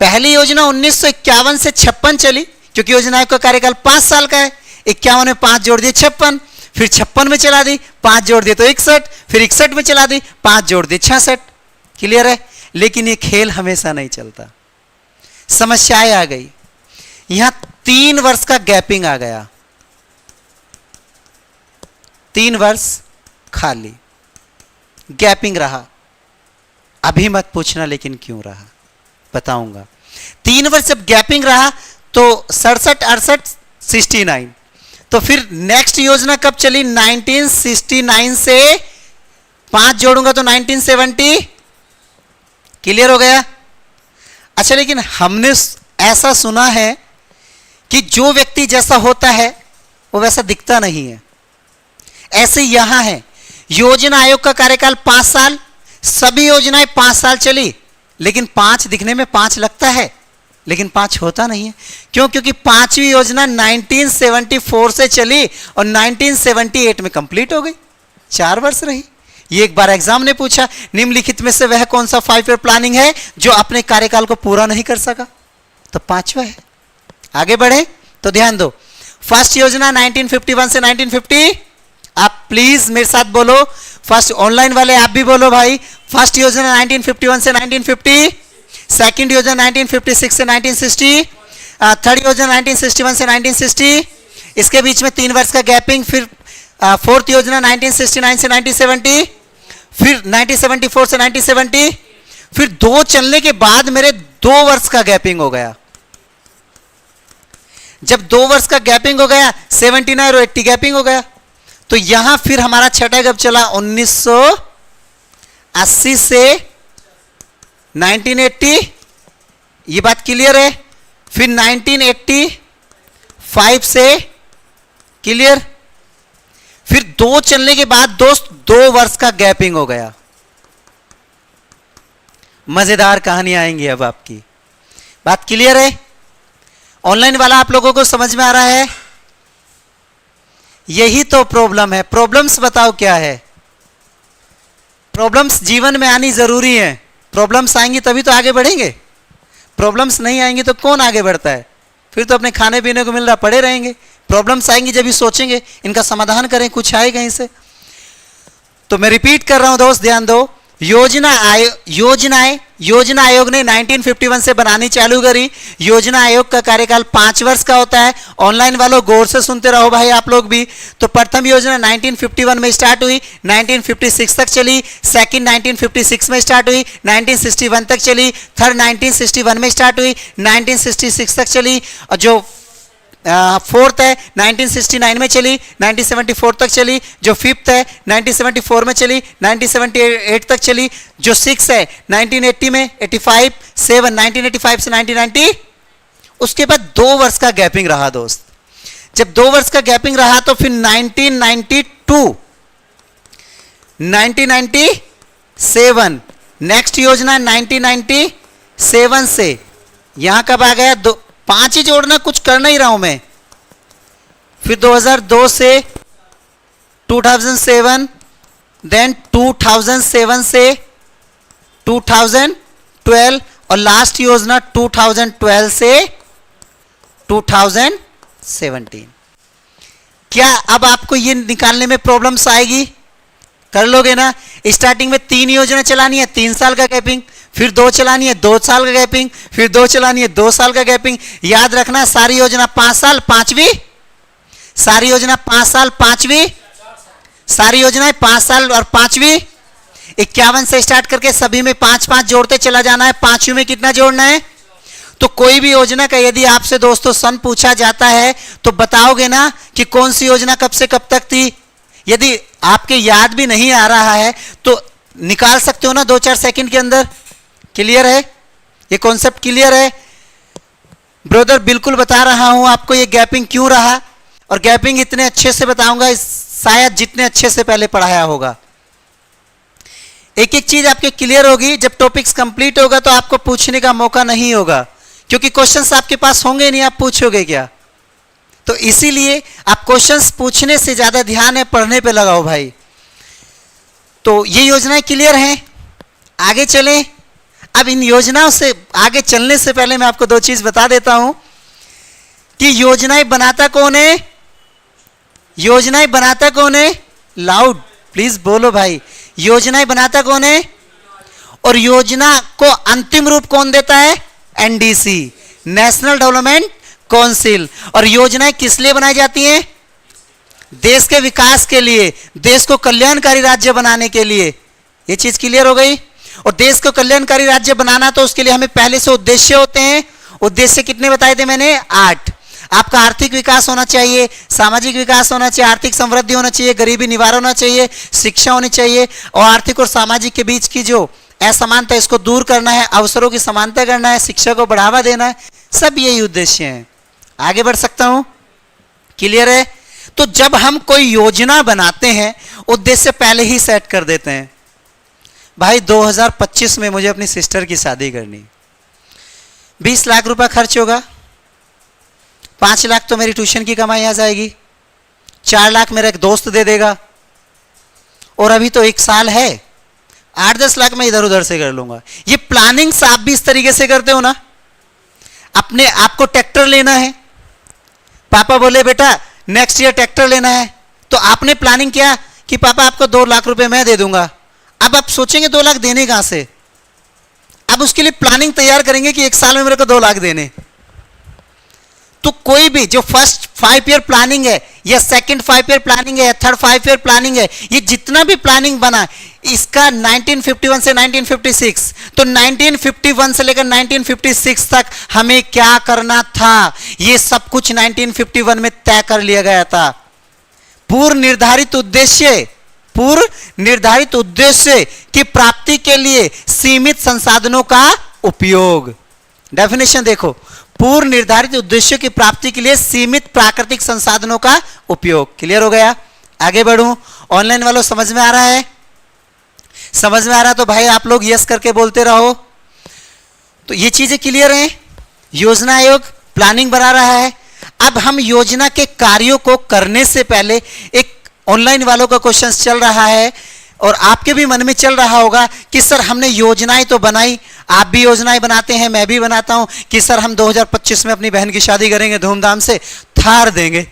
पहली योजना 1951 से 56 चली क्योंकि योजना आयोग का कार्यकाल 5 साल का है। 51 में 5 जोड़ दिए 56, फिर 56 में चला दी, 5 जोड़ दिए तो 61, फिर 61 में चला दी, 5 जोड़ दिए 66। क्लियर है? लेकिन ये खेल हमेशा नहीं चलता, समस्याएं आ गई। यहां 3 वर्ष का गैपिंग आ गया, 3 वर्ष खाली गैपिंग रहा। अभी मत पूछना लेकिन क्यों रहा, बताऊंगा। 3 वर्ष जब गैपिंग रहा तो 67 68 69। तो फिर नेक्स्ट योजना कब चली? 1969 से 5 जोड़ूंगा तो 1970। क्लियर हो गया? अच्छा, लेकिन हमने ऐसा सुना है कि जो व्यक्ति जैसा होता है वो वैसा दिखता नहीं है। ऐसे यहां है, योजना आयोग का कार्यकाल 5 साल, सभी योजनाएं 5 साल चली, लेकिन 5 दिखने में 5 लगता है, लेकिन 5 होता नहीं है। क्यों? क्योंकि 5वीं योजना 1974 से चली और 1978 में कंप्लीट हो गई, 4 वर्ष रही। ये एक बार एग्जाम ने पूछा, निम्नलिखित में से वह कौन सा 5 ईयर प्लानिंग है जो अपने कार्यकाल को पूरा नहीं कर सका? तो 5वां है। आगे बढ़े तो ध्यान दो। फर्स्ट योजना 1951 से 1950। आप प्लीज मेरे साथ बोलो, फर्स्ट ऑनलाइन वाले आप भी बोलो भाई। फर्स्ट योजना 1951 से 1950, सेकंड योजना 1956 से 1960, थर्ड योजना 1961 से 1960, इसके बीच में 3 वर्ष का गैपिंग, फिर फोर्थ योजना 1969 से 1970, फिर 1974 से 1970, फिर 2 चलने के बाद मेरे 2 वर्ष का गैपिंग हो गया। जब 2 वर्ष का गैपिंग हो गया, 79 और 80 गैपिंग हो गया। तो यहां फिर हमारा छठा कब चला? 1980 से 1980। ये बात क्लियर है? फिर 1985 से क्लियर। फिर 2 चलने के बाद दोस्त 2 वर्ष का गैपिंग हो गया। मजेदार कहानी आएंगी अब आपकी। बात क्लियर है? ऑनलाइन वाला आप लोगों को समझ में आ रहा है? यही तो प्रॉब्लम है। प्रॉब्लम्स बताओ क्या है? प्रॉब्लम्स जीवन में आनी जरूरी है। प्रॉब्लम्स आएंगी तभी तो आगे बढ़ेंगे। प्रॉब्लम्स नहीं आएंगी तो कौन आगे बढ़ता है? फिर तो अपने खाने पीने को मिल रहा, पड़े रहेंगे। प्रॉब्लम्स आएंगी जब भी सोचेंगे इनका समाधान करें, कुछ आए कहीं से। तो मैं रिपीट कर रहा हूं दोस्त, ध्यान दो। योजना आयोग ने 1951 से बनानी चालू करी। योजना आयोग का कार्यकाल 5 वर्ष का होता है। ऑनलाइन वालों गौर से सुनते रहो भाई आप लोग भी। तो प्रथम योजना 1951 में स्टार्ट हुई, 1956 तक चली। सेकंड 1956 में स्टार्ट हुई, 1961 तक चली। थर्ड 1961 में स्टार्ट हुई, 1966 तक चली। और जो फोर्थ है 1969 में चली, 1974 तक चली। जो फिफ्थ है 1974 में चली, 1978 तक चली। जो सिक्स है 1980 में, 85, 7 1985 से 1990। उसके बाद 2 वर्ष का गैपिंग रहा दोस्त। जब 2 वर्ष का गैपिंग रहा तो फिर 1997 नेक्स्ट योजना 1997 से यहां कब आ गया? 5 ही जोड़ना, कुछ कर नहीं रहा हूं मैं। फिर 2002 से 2007, देन 2007 से 2012 और लास्ट योजना 2012 से 2017। क्या अब आपको ये निकालने में प्रॉब्लम्स आएगी? कर लोगे ना? स्टार्टिंग में 3 योजना चलानी है, 3 साल का गैपिंग। फिर 2 चलानी है, 2 साल का गैपिंग। फिर 2 चलानी है, 2 साल का गैपिंग। याद रखना सारी योजना 5 साल, पांचवी सारी योजना 5 साल, पांचवी सारी योजनाएं 5 साल और पांचवी 51 से स्टार्ट करके सभी में 5-5 जोड़ते चला जाना है। पांचवी में कितना जोड़ना है? तो कोई भी योजना का यदि आपसे दोस्तों सन पूछा जाता है तो बताओगे ना कि कौन सी योजना कब से कब तक थी? यदि आपके याद भी नहीं आ रहा है तो निकाल सकते हो ना 2-4 सेकंड के अंदर। क्लियर है? ये कॉन्सेप्ट क्लियर है ब्रदर? बिल्कुल बता रहा हूं आपको ये गैपिंग क्यों रहा, और गैपिंग इतने अच्छे से बताऊंगा शायद जितने अच्छे से पहले पढ़ाया होगा। एक एक चीज आपके क्लियर होगी। जब टॉपिक्स कंप्लीट होगा तो आपको पूछने का मौका नहीं होगा, क्योंकि क्वेश्चंस आपके पास होंगे नहीं, आप पूछोगे क्या? तो इसीलिए आप क्वेश्चंस पूछने से ज्यादा ध्यान है पढ़ने पे लगाओ भाई। तो ये योजनाएं क्लियर हैं, आगे चलें। अब इन योजनाओं से आगे चलने से पहले मैं आपको 2 चीज बता देता हूं कि योजनाएं बनाता कौन है। योजनाएं बनाता कौन है? लाउड प्लीज बोलो भाई। योजनाएं बनाता कौन है और योजना को अंतिम रूप कौन देता है? NDC, national development council. और योजनाएं किस लिए बनाई जाती हैं? देश के विकास के लिए, देश को कल्याणकारी राज्य बनाने के लिए। ये चीज क्लियर हो गई? और देश को कल्याणकारी राज्य बनाना तो उसके लिए हमें पहले से उद्देश्य होते हैं। उद्देश्य कितने बताए थे मैंने? 8। आपका आर्थिक विकास होना चाहिए, सामाजिक विकास होना चाहिए, आर्थिक समृद्धि होना चाहिए, गरीबी निवारण होना चाहिए, शिक्षा होनी चाहिए, और आर्थिक और सामाजिक के बीच की जो असमानता इसको दूर करना है, अवसरों की समानता करना है, शिक्षा को बढ़ावा देना है। सब यही उद्देश्य हैं। आगे बढ़ सकता हूं? क्लियर है? तो जब हम कोई योजना बनाते हैं उद्देश्य पहले ही सेट कर देते हैं। भाई 2025 में मुझे अपनी सिस्टर की शादी करनी, 20 लाख रुपया खर्च होगा, 5 लाख तो मेरी ट्यूशन की कमाई आ जाएगी, 4 लाख मेरा एक दोस्त दे देगा, और अभी तो 1 साल है, 8-10 लाख मैं इधर उधर से कर लूंगा। ये प्लानिंग्स आप भी इस तरीके से करते हो ना? अपने आपको ट्रैक्टर लेना है, पापा बोले बेटा नेक्स्ट ईयर ट्रैक्टर लेना है, तो आपने प्लानिंग किया कि पापा आपको 2 लाख रुपए मैं दे दूंगा। अब आप सोचेंगे 2 लाख देने कहां से? अब उसके लिए प्लानिंग तैयार करेंगे कि 1 साल में मेरे को 2 लाख देने। तो कोई भी जो फर्स्ट 5 ईयर प्लानिंग है या सेकंड 5 ईयर प्लानिंग है या थर्ड 5 ईयर प्लानिंग है, ये जितना भी प्लानिंग बना इसका 1951 से 1956, तो 1951 से लेकर 1956 तक हमें क्या करना था ये सब कुछ 1951 में तय कर लिया गया था। पूर्व निर्धारित उद्देश्य की प्राप्ति के लिए सीमित संसाधनों का उपयोग। डेफिनेशन देखो, पूर्व निर्धारित उद्देश्यों की प्राप्ति के लिए सीमित प्राकृतिक संसाधनों का उपयोग। क्लियर हो गया? आगे बढ़ूं? ऑनलाइन वालों समझ में आ रहा है? समझ में आ रहा है तो भाई आप लोग यस करके बोलते रहो। तो ये चीजें क्लियर हैं। योजना आयोग प्लानिंग बना रहा है। अब हम योजना के कार्यों को करने से पहले, एक ऑनलाइन वालों का क्वेश्चन चल रहा है और आपके भी मन में चल रहा होगा कि सर हमने योजनाएं तो बनाई, आप भी योजनाएं बनाते हैं, मैं भी बनाता हूं कि सर हम 2025 में अपनी बहन की शादी करेंगे, धूमधाम से थार देंगे।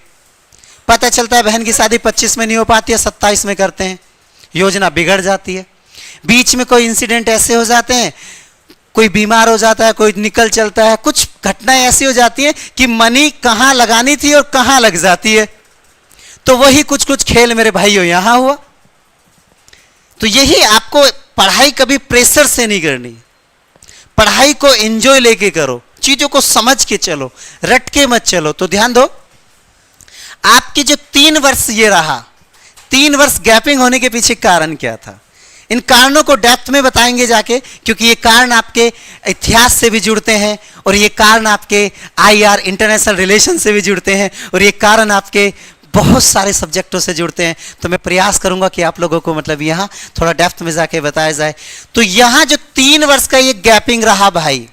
पता चलता है बहन की शादी 25 में नहीं हो पाती है, 27 में करते हैं, योजना बिगड़ जाती है। बीच में कोई इंसिडेंट ऐसे हो जाते हैं, कोई बीमार हो जाता है, कोई निकल चलता है, कुछ घटनाएं ऐसी हो जाती हैं कि मनी कहां लगानी थी और कहां लग जाती है। तो वही कुछ कुछ खेल मेरे भाइयों यहां हुआ। तो यही आपको पढ़ाई कभी प्रेशर से नहीं करनी, पढ़ाई को एंजॉय लेके करो, चीजों को समझ के चलो, रट के मत चलो। तो ध्यान दो, आपकी जो 3 वर्ष ये रहा, 3 वर्ष गैपिंग होने के पीछे कारण क्या था, इन कारणों को डेप्थ में बताएंगे जाके, क्योंकि ये कारण आपके इतिहास से भी जुड़ते हैं और ये कारण आपके IR इंटरनेशनल रिलेशन से भी जुड़ते हैं और ये कारण आपके बहुत सारे सब्जेक्टों से जुड़ते हैं। तो मैं प्रयास करूंगा कि आप लोगों को मतलब यहाँ थोड़ा डेप्थ में जाके बताया जाए। तो यहाँ जो 3 वर्ष का ये गैपिंग रहा भाई,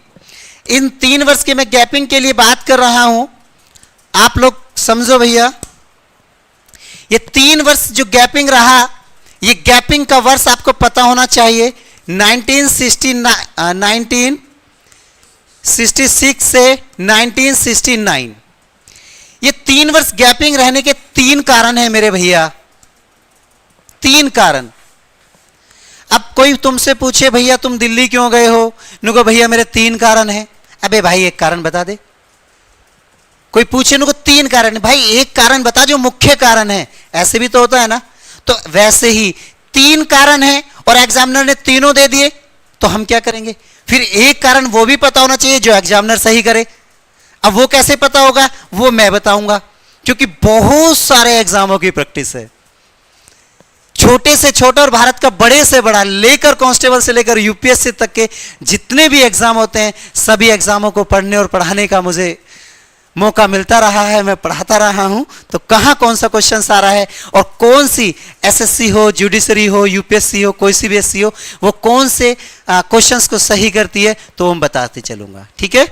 इन 3 वर्ष के मैं गैपिंग के लिए बात कर रहा हूं, आप लोग समझो भैया। ये 3 वर्ष जो गैपिंग रहा, ये गैपिंग का वर्ष आपको पता होना चाहिए 1966 से 1969। ये 3 वर्ष गैपिंग रहने के 3 कारण हैं मेरे भैया, 3 कारण। अब कोई तुमसे पूछे भैया तुम दिल्ली क्यों गए हो, नुको भैया मेरे 3 कारण हैं। अबे भाई एक कारण बता दे। कोई पूछे नुको 3 कारण है, भाई एक कारण बता जो मुख्य कारण है, ऐसे भी तो होता है ना। तो वैसे ही 3 कारण है और एग्जामिनर ने तीनों दे दिए, तो हम क्या करेंगे, फिर एक कारण वो भी पता होना चाहिए जो एग्जामिनर सही करे। अब वो कैसे पता होगा, वो मैं बताऊंगा, क्योंकि बहुत सारे एग्जामों की प्रैक्टिस है, छोटे से छोटा और भारत का बड़े से बड़ा, लेकर कांस्टेबल से लेकर यूपीएससी तक के जितने भी एग्जाम होते हैं, सभी एग्जामों को पढ़ने और पढ़ाने का मुझे मौका मिलता रहा है, मैं पढ़ाता रहा हूं। तो कहां कौन सा क्वेश्चन आ रहा है और कौन सी एसएससी हो, जुडिशरी हो, यूपीएससी हो, कोई सी भी एससी हो, वो कौन से क्वेश्चंस को सही करती है, तो हम बताते चलूंगा, ठीक है।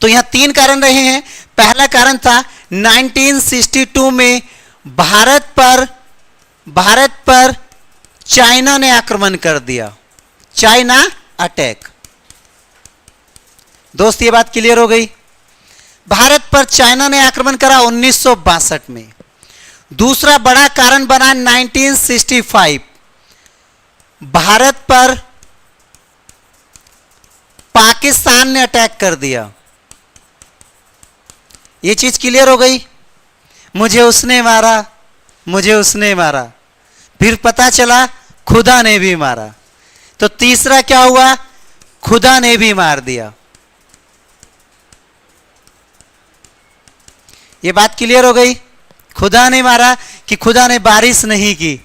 तो यहां 3 कारण रहे हैं। पहला कारण था 1962 में भारत पर चाइना ने आक्रमण कर दिया, चाइना अटैक। दोस्त ये बात क्लियर हो गई, भारत पर चाइना ने आक्रमण करा 1962 में। दूसरा बड़ा कारण बना 1965, भारत पर पाकिस्तान ने अटैक कर दिया। ये चीज क्लियर हो गई, मुझे उसने मारा, मुझे उसने मारा, फिर पता चला खुदा ने भी मारा। तो तीसरा क्या हुआ, खुदा ने भी मार दिया। ये बात क्लियर हो गई, खुदा ने मारा कि खुदा ने बारिश नहीं की।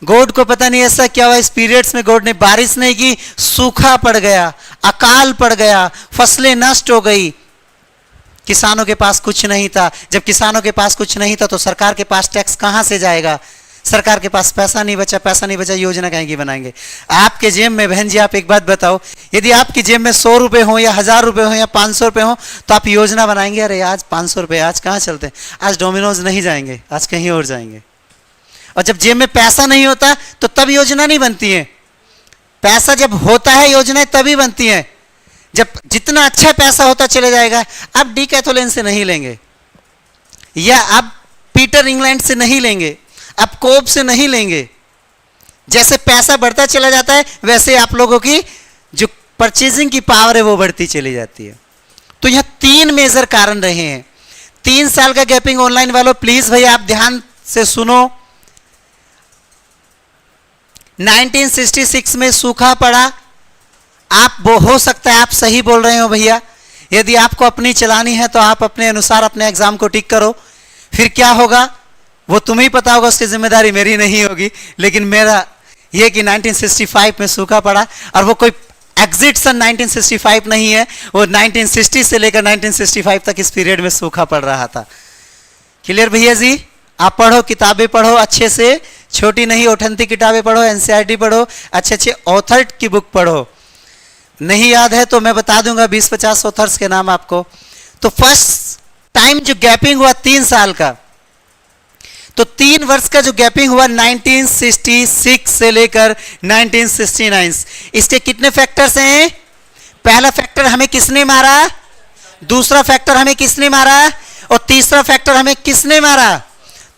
गॉड को पता नहीं ऐसा क्या हुआ, इस पीरियड्स में गॉड ने बारिश नहीं की, सूखा पड़ गया, अकाल पड़ गया, फसलें नष्ट हो गई, किसानों के पास कुछ नहीं था। जब किसानों के पास कुछ नहीं था तो सरकार के पास टैक्स कहां से जाएगा, सरकार के पास पैसा नहीं बचा, पैसा नहीं बचा, योजना कहीं की बनाएंगे। आपके जेब में, बहन जी आप एक बात बताओ, यदि आपकी जेब में 100 रुपए हो या 1000 रुपए हो या 500 रुपए हो, तो आप योजना बनाएंगे, अरे आज 500 रुपए, आज कहां चलते हैं, आज डोमिनोज नहीं जाएंगे, आज कहीं और जाएंगे। और जब जेब में पैसा नहीं होता तो तब योजना नहीं बनती है, पैसा जब होता है योजनाएं तभी बनती हैं। जब जितना अच्छा पैसा होता चले जाएगा, अब डीकैथोलिन से नहीं लेंगे, या अब पीटर इंग्लैंड से नहीं लेंगे, अब कोब से नहीं लेंगे। जैसे पैसा बढ़ता चला जाता है, वैसे आप लोगों की जो परचेजिंग की पावर है वो बढ़ती चली जाती है। तो यह 3 मेजर कारण रहे हैं। 3 साल का गैपिंग ऑनलाइन वालों प्लीज भैया आप ध्यान से सुनो। 1966 में सूखा पड़ा, आप वो हो सकता है आप सही बोल रहे हो भैया, यदि आपको अपनी चलानी है तो आप अपने अनुसार अपने एग्जाम को टिक करो, फिर क्या होगा वो तुम्हें ही पता होगा, उसकी जिम्मेदारी मेरी नहीं होगी। लेकिन मेरा ये कि 1965 में सूखा पड़ा, और वो कोई एग्जिट सन 1965 नहीं है, वो 1960 से लेकर 1965 तक इस पीरियड में सूखा पड़ रहा था। क्लियर भैया जी, आप पढ़ो, किताबें पढ़ो अच्छे से, छोटी नहीं ओठंती किताबें पढ़ो, एनसीईआरटी पढ़ो, अच्छे अच्छे ऑथर की बुक पढ़ो। नहीं याद है तो मैं बता दूंगा 20-50 ऑथर्स के नाम आपको। तो फर्स्ट टाइम जो गैपिंग हुआ 3 साल का, तो 3 वर्ष का जो गैपिंग हुआ 1966 से लेकर 1969, इसके कितने फैक्टर्स हैं? पहला फैक्टर हमें किसने मारा, दूसरा फैक्टर हमें किसने मारा, और तीसरा फैक्टर हमें किसने मारा,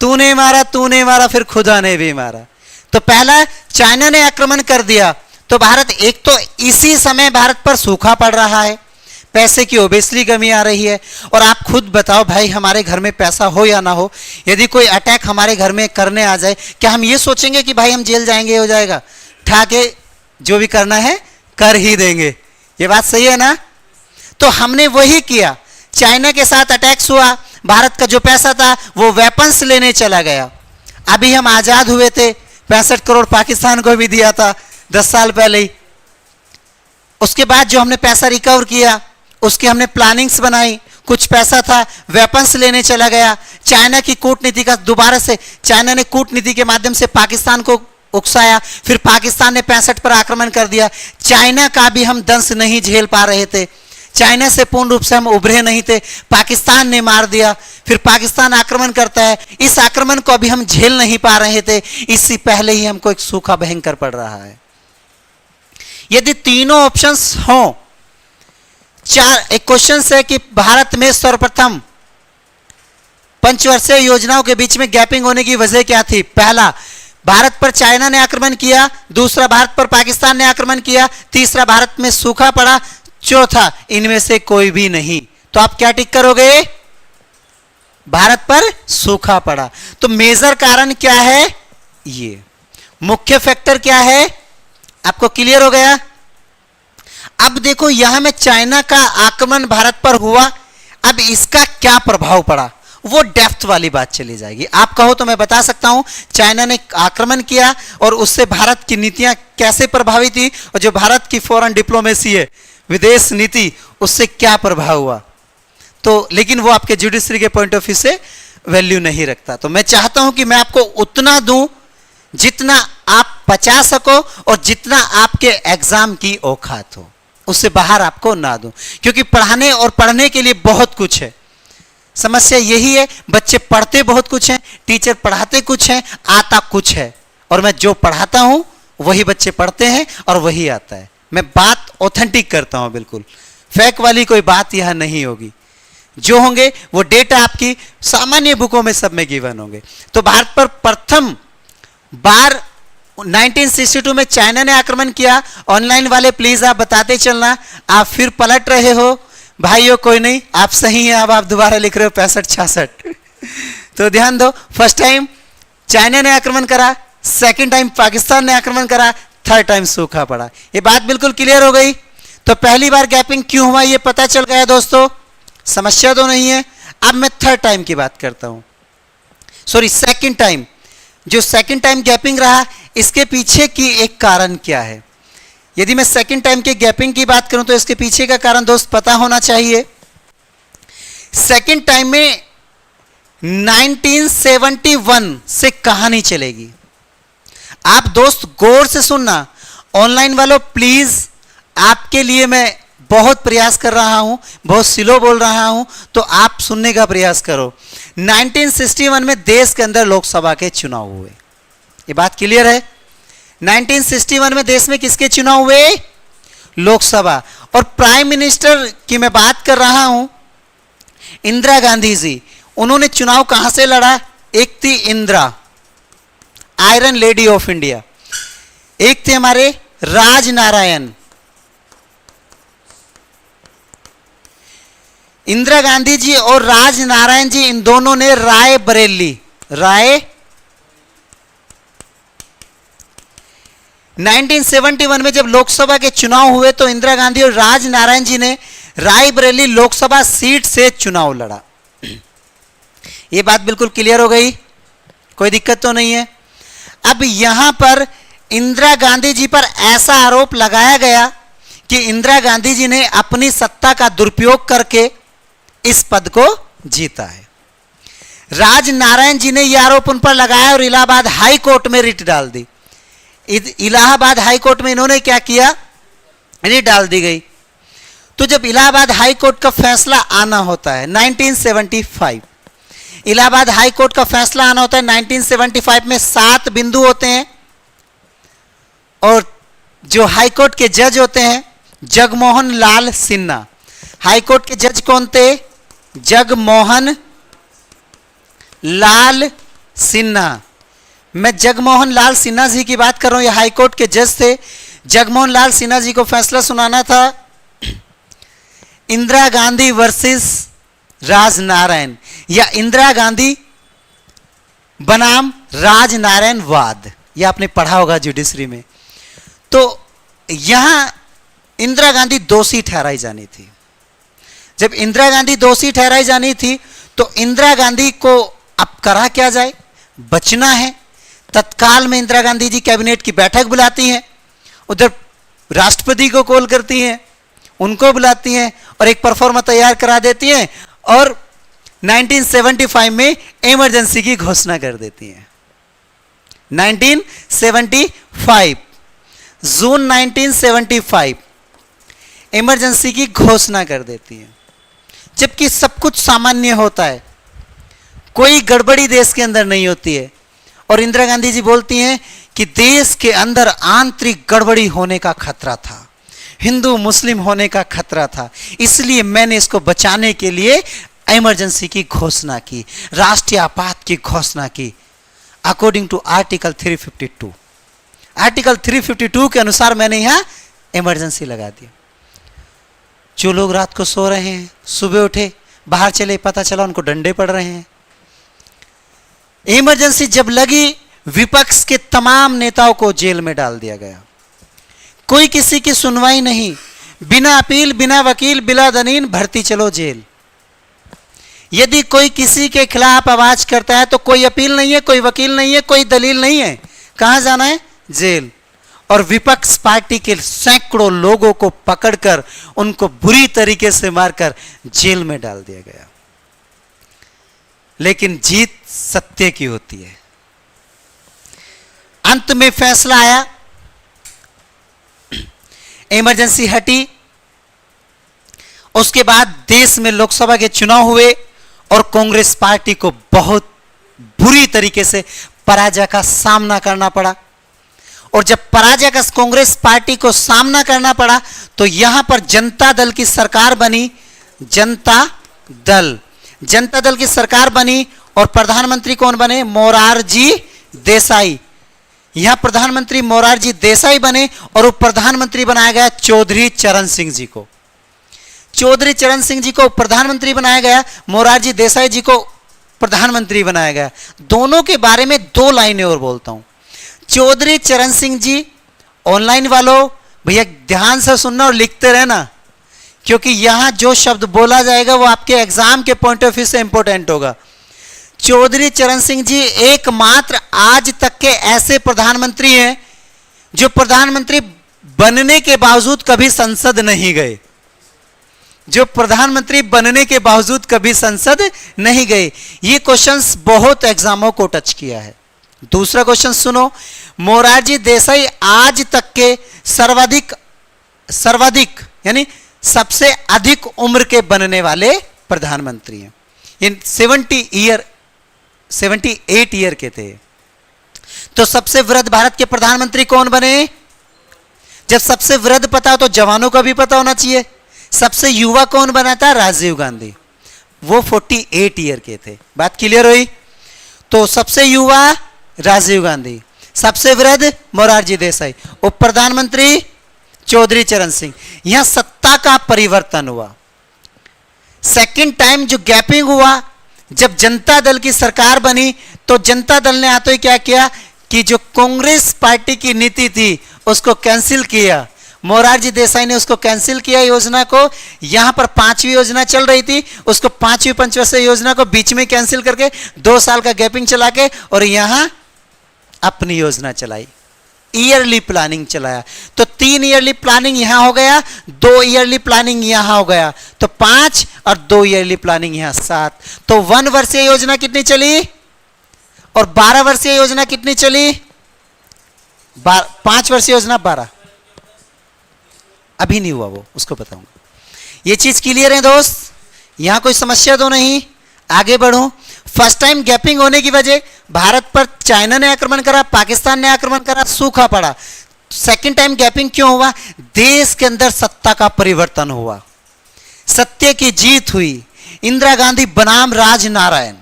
तूने मारा, तूने मारा, फिर खुदा ने भी मारा। तो पहला चाइना ने आक्रमण कर दिया तो भारत, एक तो इसी समय भारत पर सूखा पड़ रहा है, पैसे की ओबेसली कमी आ रही है। और आप खुद बताओ भाई, हमारे घर में पैसा हो या ना हो, यदि कोई अटैक हमारे घर में करने आ जाए, क्या हम ये सोचेंगे कि भाई हम जेल जाएंगे, हो जाएगा, ठाके जो भी करना है कर ही देंगे? ये बात सही है ना? तो हमने वही किया, चाइना के साथ अटैक्स हुआ, भारत का जो पैसा था वो वेपन्स लेने चला गया। अभी हम आजाद हुए थे, 65 करोड़ पाकिस्तान को भी दिया था 10 साल पहले ही। उसके बाद जो हमने पैसा रिकवर किया, उसकी हमने प्लानिंग्स बनाई, कुछ पैसा था वेपन्स लेने चला गया। चाइना की कूटनीति का दोबारा से, चाइना ने कूटनीति के माध्यम से पाकिस्तान को उकसाया, फिर पाकिस्तान ने 65 पर आक्रमण कर दिया। चाइना का भी हम दंश नहीं झेल पा रहे थे, चाइना से पूर्ण रूप से हम उभरे नहीं थे, पाकिस्तान ने मार दिया, फिर पाकिस्तान आक्रमण करता है, इस आक्रमण को अभी हम झेल नहीं पा रहे थे, इससे पहले ही हमको एक सूखा भयंकर पड़ रहा है। यदि तीनों ऑप्शंस हों, एक क्वेश्चन है कि भारत में सर्वप्रथम पंचवर्षीय योजनाओं के बीच में गैपिंग होने की वजह क्या थी? पहला, भारत पर चाइना ने आक्रमण किया, दूसरा भारत पर पाकिस्तान ने आक्रमण किया, तीसरा भारत में सूखा पड़ा, चौथा इनमें से कोई भी नहीं। तो आप क्या टिक करोगे? भारत पर सूखा पड़ा। तो मेजर कारण क्या है? ये मुख्य फैक्टर क्या है? आपको क्लियर हो गया? अब देखो, यहां में चाइना का आक्रमण भारत पर हुआ, अब इसका क्या प्रभाव पड़ा, वो डेप्थ वाली बात चली जाएगी। आप कहो तो मैं बता सकता हूं, चाइना ने आक्रमण किया और उससे भारत की नीतियां कैसे प्रभावित हुई, और जो भारत की फॉरेन डिप्लोमेसी है, विदेश नीति, उससे क्या प्रभाव हुआ। तो लेकिन वो आपके जुडिशरी के पॉइंट ऑफ व्यू से वैल्यू नहीं रखता। तो मैं चाहता हूं कि मैं आपको उतना दूं जितना आप बचा सको और जितना आपके एग्जाम की औकात हो, उससे बाहर आपको ना दूं, क्योंकि पढ़ाने और पढ़ने के लिए बहुत कुछ है। समस्या यही है, बच्चे पढ़ते बहुत कुछ हैं, टीचर पढ़ाते कुछ हैं, आता कुछ है, और मैं जो पढ़ाता हूं वही बच्चे पढ़ते हैं और वही आता है। मैं बात ऑथेंटिक करता हूं, बिल्कुल फेक वाली कोई बात यहां नहीं होगी। जो होंगे वो डेटा आपकी सामान्य बुकों में सब में गिवन होंगे। तो भारत पर प्रथम बार 1962 में चाइना ने आक्रमण किया। ऑनलाइन वाले प्लीज आप बताते चलना, आप फिर पलट रहे हो भाइयों, कोई नहीं, आप सही हैं, अब आप दोबारा लिख रहे हो 65-66। तो ध्यान दो, फर्स्ट टाइम चाइना ने आक्रमण करा, सेकंड टाइम पाकिस्तान ने आक्रमण करा, थर्ड टाइम सूखा पड़ा। ये बात बिल्कुल क्लियर हो गई। तो पहली बार गैपिंग क्यों हुआ ये पता चल गया दोस्तों, समस्या तो नहीं है। अब मैं थर्ड टाइम की बात करता हूं, सॉरी सेकंड टाइम। जो सेकंड टाइम गैपिंग रहा, इसके पीछे की एक कारण क्या है? यदि मैं सेकंड टाइम के गैपिंग की बात करूं तो इसके पीछे का कारण दोस्त पता होना चाहिए। सेकंड टाइम में 1971 से कहानी चलेगी। आप दोस्त गौर से सुनना, ऑनलाइन वालों प्लीज, आपके लिए मैं बहुत प्रयास कर रहा हूं, बहुत स्लो बोल रहा हूं, तो आप सुनने का प्रयास करो। 1961 में देश के अंदर लोकसभा के चुनाव हुए, ये बात क्लियर है। 1961 में देश में किसके चुनाव हुए? लोकसभा। और प्राइम मिनिस्टर की मैं बात कर रहा हूं, इंदिरा गांधी जी। उन्होंने चुनाव कहां से लड़ा? एक थी Indira, iron lady of India, एक थे हमारे राजनारायण। इंदिरा गांधी जी और राजनारायण जी, इन दोनों ने रायबरेली 1971 में जब लोकसभा के चुनाव हुए तो इंदिरा गांधी और राजनारायण जी ने रायबरेली लोकसभा सीट से चुनाव लड़ा। यह बात बिल्कुल क्लियर हो गई, कोई दिक्कत तो नहीं है। अब यहां पर इंदिरा गांधी जी पर ऐसा आरोप लगाया गया कि इंदिरा गांधी जी ने अपनी सत्ता का दुरुपयोग करके इस पद को जीता है। राजनारायण जी ने यह आरोप उन पर लगाया और इलाहाबाद हाई कोर्ट में रिट डाल दी। इलाहाबाद हाई कोर्ट में इन्होंने क्या किया? रिट डाल दी गई। तो जब इलाहाबाद हाई कोर्ट का फैसला आना होता है 1975, इलाहाबाद हाई कोर्ट का फैसला आना होता है 1975 में 7 बिंदु होते हैं, और जो हाई कोर्ट के जज होते हैं जगमोहन लाल सिन्हा। हाई कोर्ट के जज कौन थे? जगमोहन लाल सिन्हा। मैं जगमोहन लाल सिन्हा जी की बात कर रहा हूं, ये हाईकोर्ट के जज थे। जगमोहन लाल सिन्हा जी को फैसला सुनाना था इंदिरा गांधी वर्सेस राजनारायण, या इंदिरा गांधी बनाम राजनारायण वाद, यह आपने पढ़ा होगा जुडिशरी में। तो यहां इंदिरा गांधी दोषी ठहराई जानी थी। जब इंदिरा गांधी दोषी ठहराई जानी थी तो इंदिरा गांधी को अब करा क्या जाए, बचना है। तत्काल में इंदिरा गांधी जी कैबिनेट की बैठक बुलाती हैं, उधर राष्ट्रपति को कॉल करती हैं, उनको बुलाती हैं और एक परफॉर्मा तैयार करा देती हैं और 1975 में इमरजेंसी की घोषणा कर देती हैं। 1975 जून 1975 इमरजेंसी की घोषणा कर देती हैं, जबकि सब कुछ सामान्य होता है, कोई गड़बड़ी देश के अंदर नहीं होती है। और इंदिरा गांधी जी बोलती हैं कि देश के अंदर आंतरिक गड़बड़ी होने का खतरा था, हिंदू मुस्लिम होने का खतरा था, इसलिए मैंने इसको बचाने के लिए इमरजेंसी की घोषणा की, राष्ट्रीय आपात की घोषणा की, अकॉर्डिंग टू आर्टिकल 352। आर्टिकल 352 के अनुसार मैंने यहां इमरजेंसी लगा दी। जो लोग रात को सो रहे हैं, सुबह उठे, बाहर चले, पता चला उनको डंडे पड़ रहे हैं। इमरजेंसी जब लगी, विपक्ष के तमाम नेताओं को जेल में डाल दिया गया, कोई किसी की सुनवाई नहीं, बिना अपील, बिना वकील, बिना दलील, भर्ती चलो जेल। यदि कोई किसी के खिलाफ आवाज करता है तो कोई अपील नहीं है, कोई वकील नहीं है, कोई दलील नहीं है, कहां जाना है, जेल। और विपक्ष पार्टी के सैकड़ों लोगों को पकड़कर उनको बुरी तरीके से मारकर जेल में डाल दिया गया। लेकिन जीत सत्य की होती है। अंत में फैसला आया, इमरजेंसी हटी, उसके बाद देश में लोकसभा के चुनाव हुए और कांग्रेस पार्टी को बहुत बुरी तरीके से पराजय का सामना करना पड़ा। और जब पराजय का कांग्रेस पार्टी को सामना करना पड़ा तो यहां पर जनता दल की सरकार बनी, जनता दल की सरकार बनी और प्रधानमंत्री कौन बने, मोरारजी देसाई। यहां प्रधानमंत्री मोरारजी देसाई बने और वो प्रधानमंत्री बनाया गया चौधरी चरण सिंह जी को। चौधरी चरण सिंह जी को प्रधानमंत्री बनाया गया, मोरारजी देसाई जी को प्रधानमंत्री बनाया गया। दोनों के बारे में दो लाइनें और बोलता हूं। चौधरी चरण सिंह जी, ऑनलाइन वालों भैया ध्यान से सुनना और लिखते रहना, क्योंकि यहां जो शब्द बोला जाएगा वो आपके एग्जाम के पॉइंट ऑफ व्यू से इंपॉर्टेंट होगा। चौधरी चरण सिंह जी एकमात्र आज तक के ऐसे प्रधानमंत्री हैं जो प्रधानमंत्री बनने के बावजूद कभी संसद नहीं गए, जो प्रधानमंत्री बनने के बावजूद कभी संसद नहीं गए। ये क्वेश्चंस बहुत एग्जामों को टच किया है। दूसरा क्वेश्चन सुनो, मोरारजी देसाई आज तक के सर्वाधिक यानी सबसे अधिक उम्र के बनने वाले प्रधानमंत्री हैं। ये 78 ईयर के थे। तो सबसे वृद्ध भारत के प्रधानमंत्री कौन बने? जब सबसे वृद्ध पता हो तो जवानों का भी पता होना चाहिए। सबसे युवा कौन बना था? राजीव गांधी, वो 48 ईयर के थे। बात क्लियर हुई? तो सबसे युवा राजीव गांधी, सबसे वृद्ध मोरारजी देसाई, उप प्रधानमंत्री चौधरी चरण सिंह। यहां सत्ता का परिवर्तन हुआ। सेकंड टाइम जो गैपिंग हुआ, जब जनता दल की सरकार बनी तो जनता दल ने आते ही क्या किया कि जो कांग्रेस पार्टी की नीति थी उसको कैंसिल किया। मोरारजी देसाई ने उसको कैंसिल किया योजना को। यहां पर 5वीं योजना चल रही थी, उसको 5वीं पंचवर्षीय योजना को बीच में कैंसिल करके 2 साल का गैपिंग चला के और यहां अपनी योजना चलाई, ईयरली प्लानिंग चलाया। तो 3 ईयरली प्लानिंग यहां हो गया, 2 ईयरली प्लानिंग यहां हो गया, तो 5 और 2 ईयरली प्लानिंग यहां 7। तो 1 वर्षीय योजना कितनी चली और 12 वर्षीय योजना कितनी चली? 5 वर्षीय योजना 12। अभी नहीं हुआ वो, उसको बताऊंगा। ये चीज क्लियर है दोस्त? यहां कोई समस्या तो नहीं? आगे बढ़ूं। फर्स्ट टाइम गैपिंग होने की वजह भारत पर चाइना ने आक्रमण करा, पाकिस्तान ने आक्रमण करा, सूखा पड़ा। सेकंड टाइम गैपिंग क्यों हुआ? देश के अंदर सत्ता का परिवर्तन हुआ, सत्य की जीत हुई। इंदिरा गांधी बनाम राजनारायण,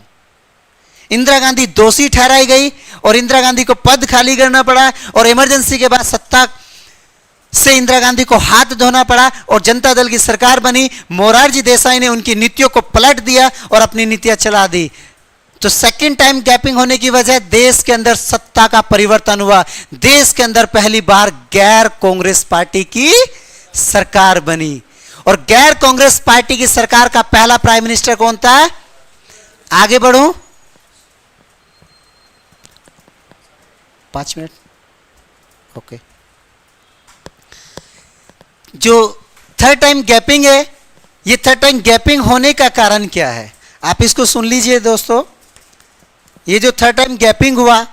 इंदिरा गांधी दोषी ठहराई गई और इंदिरा गांधी को पद खाली करना पड़ा और इमरजेंसी के बाद सत्ता से इंदिरा गांधी को हाथ धोना पड़ा और जनता दल की सरकार बनी। मोरारजी देसाई ने उनकी नीतियों को पलट दिया और अपनी नीतियां चला दी। तो सेकेंड टाइम गैपिंग होने की वजह देश के अंदर सत्ता का परिवर्तन हुआ। देश के अंदर पहली बार गैर कांग्रेस पार्टी की सरकार बनी और गैर कांग्रेस पार्टी की सरकार का पहला प्राइम मिनिस्टर कौन था? आगे बढ़ूं? 5 मिनट, ओके। जो थर्ड टाइम गैपिंग है, ये थर्ड टाइम गैपिंग होने का कारण क्या है, आप इसको सुन लीजिए दोस्तों। ये जो थर्ड टाइम गैपिंग हुआ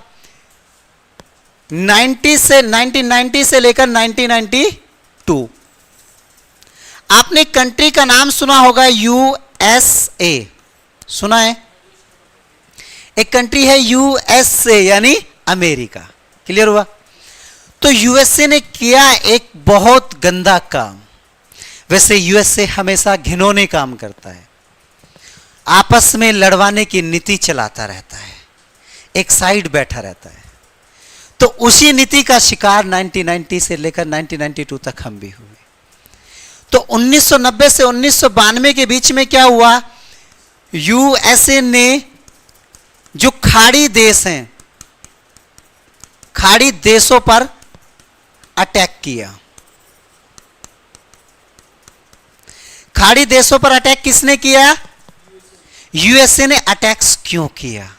1990 से लेकर 1992, आपने कंट्री का नाम सुना होगा यूएसए, सुना है? एक कंट्री है यूएसए यानी अमेरिका, क्लियर हुआ? तो यूएसए ने किया एक बहुत गंदा काम। वैसे यूएसए हमेशा घिनौने काम करता है, आपस में लड़वाने की नीति चलाता रहता है, एक साइड बैठा रहता है। तो उसी नीति का शिकार 1990 से लेकर 1992 तक हम भी हुए। तो 1990 से 1992 के बीच में क्या हुआ? यूएसए ने जो खाड़ी देश हैं, खाड़ी देशों पर अटैक किया। खाड़ी देशों पर अटैक किसने किया? यूएसए ने। अटैक्स क्यों किया?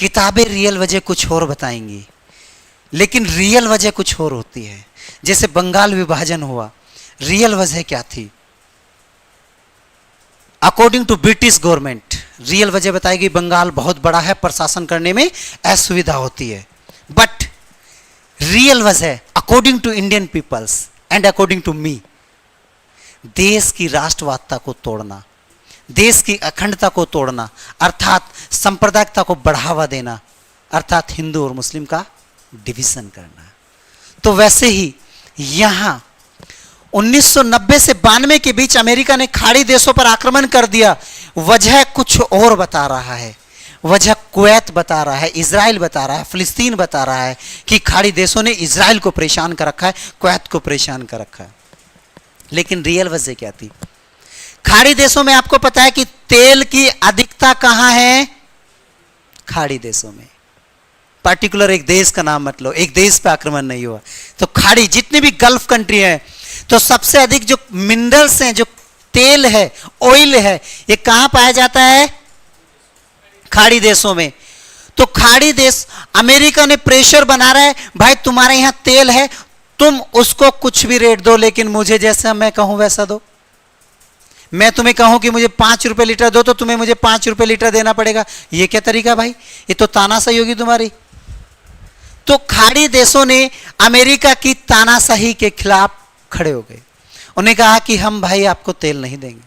किताबें रियल वजह कुछ और बताएंगी, लेकिन रियल वजह कुछ और होती है। जैसे बंगाल विभाजन हुआ, रियल वजह क्या थी? According to British government real वजह बताएगी बंगाल बहुत बड़ा है, प्रशासन करने में असुविधा होती है। बट रियल वजह according to Indian peoples and according to me, देश की राष्ट्रवादता को तोड़ना, देश की अखंडता को तोड़ना, अर्थात सांप्रदायिकता को बढ़ावा देना, अर्थात हिंदू और मुस्लिम का डिवीजन करना। तो वैसे ही यहां 1990 से 92 के बीच अमेरिका ने खाड़ी देशों पर आक्रमण कर दिया। वजह कुछ और बता रहा है, वजह कुवैत बता रहा है, इजराइल बता रहा है, फिलिस्तीन बता रहा है कि खाड़ी देशों ने इजराइल को परेशान कर रखा है, कुवैत को परेशान कर रखा है। लेकिन रियल वजह क्या थी? खाड़ी देशों में आपको पता है कि तेल की अधिकता कहां है? खाड़ी देशों में। पर्टिकुलर एक देश का नाम मत लो, एक देश पे आक्रमण नहीं हुआ। तो खाड़ी जितनी भी गल्फ कंट्री है, तो सबसे अधिक जो मिनरल्स हैं, जो तेल है, ऑयल है, ये कहां पाया जाता है? खाड़ी देशों में। तो खाड़ी देश, अमेरिका ने प्रेशर बना रहा है, भाई तुम्हारे यहां तेल है, तुम उसको कुछ भी रेट दो, लेकिन मुझे जैसा मैं कहूं वैसा दो। मैं तुम्हें कहूं कि मुझे 5 रुपए लीटर दो, तो तुम्हें मुझे 5 रुपए लीटर देना पड़ेगा। ये क्या तरीका भाई? ये तो तानाशाही होगी तुम्हारी। तो खाड़ी देशों ने अमेरिका की तानाशाही के खिलाफ खड़े हो गए। उन्हें कहा कि हम भाई आपको तेल नहीं देंगे,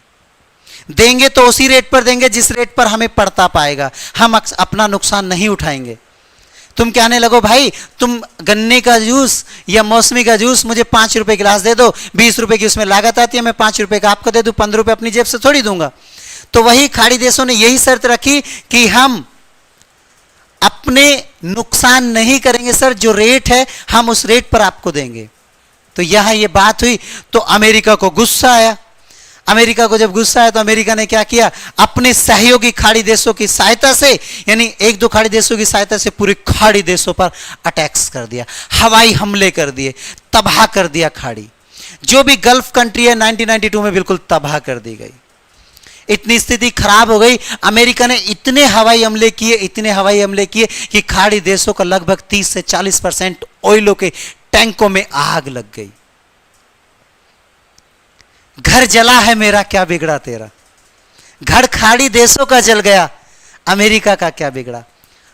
देंगे तो उसी रेट पर देंगे जिस रेट पर हमें पड़ता पाएगा, हम अपना नुकसान नहीं उठाएंगे। तुम कहने लगो भाई तुम गन्ने का जूस या मौसमी का जूस मुझे 5 रुपए गिलास दे दो, 20 रुपए की उसमें लागत आती है, मैं 5 रुपए का आपको दे दूं, 15 रुपए अपनी जेब से थोड़ी दूंगा। तो वही खाड़ी देशों ने यही शर्त रखी कि हम अपने नुकसान नहीं करेंगे सर, जो रेट है हम उस रेट पर आपको देंगे। तो यहां ये बात हुई तो अमेरिका को गुस्सा आया। अमेरिका को जब गुस्सा आया तो अमेरिका ने क्या किया? अपने सहयोगी खाड़ी देशों की सहायता से, यानी 1-2 खाड़ी देशों की सहायता से पूरे खाड़ी देशों पर अटैक्स कर दिया, हवाई हमले कर दिए, तबाह कर दिया। खाड़ी जो भी गल्फ कंट्री है 1992 में बिल्कुल तबाह कर दी गई। इतनी स्थिति खराब हो गई, अमेरिका ने इतने हवाई हमले किए, इतने हवाई हमले किए कि खाड़ी देशों का लगभग 30 से 40% ऑयलों के टैंकों में आग लग गई। घर जला है मेरा, क्या बिगड़ा तेरा? घर खाड़ी देशों का जल गया, अमेरिका का क्या बिगड़ा?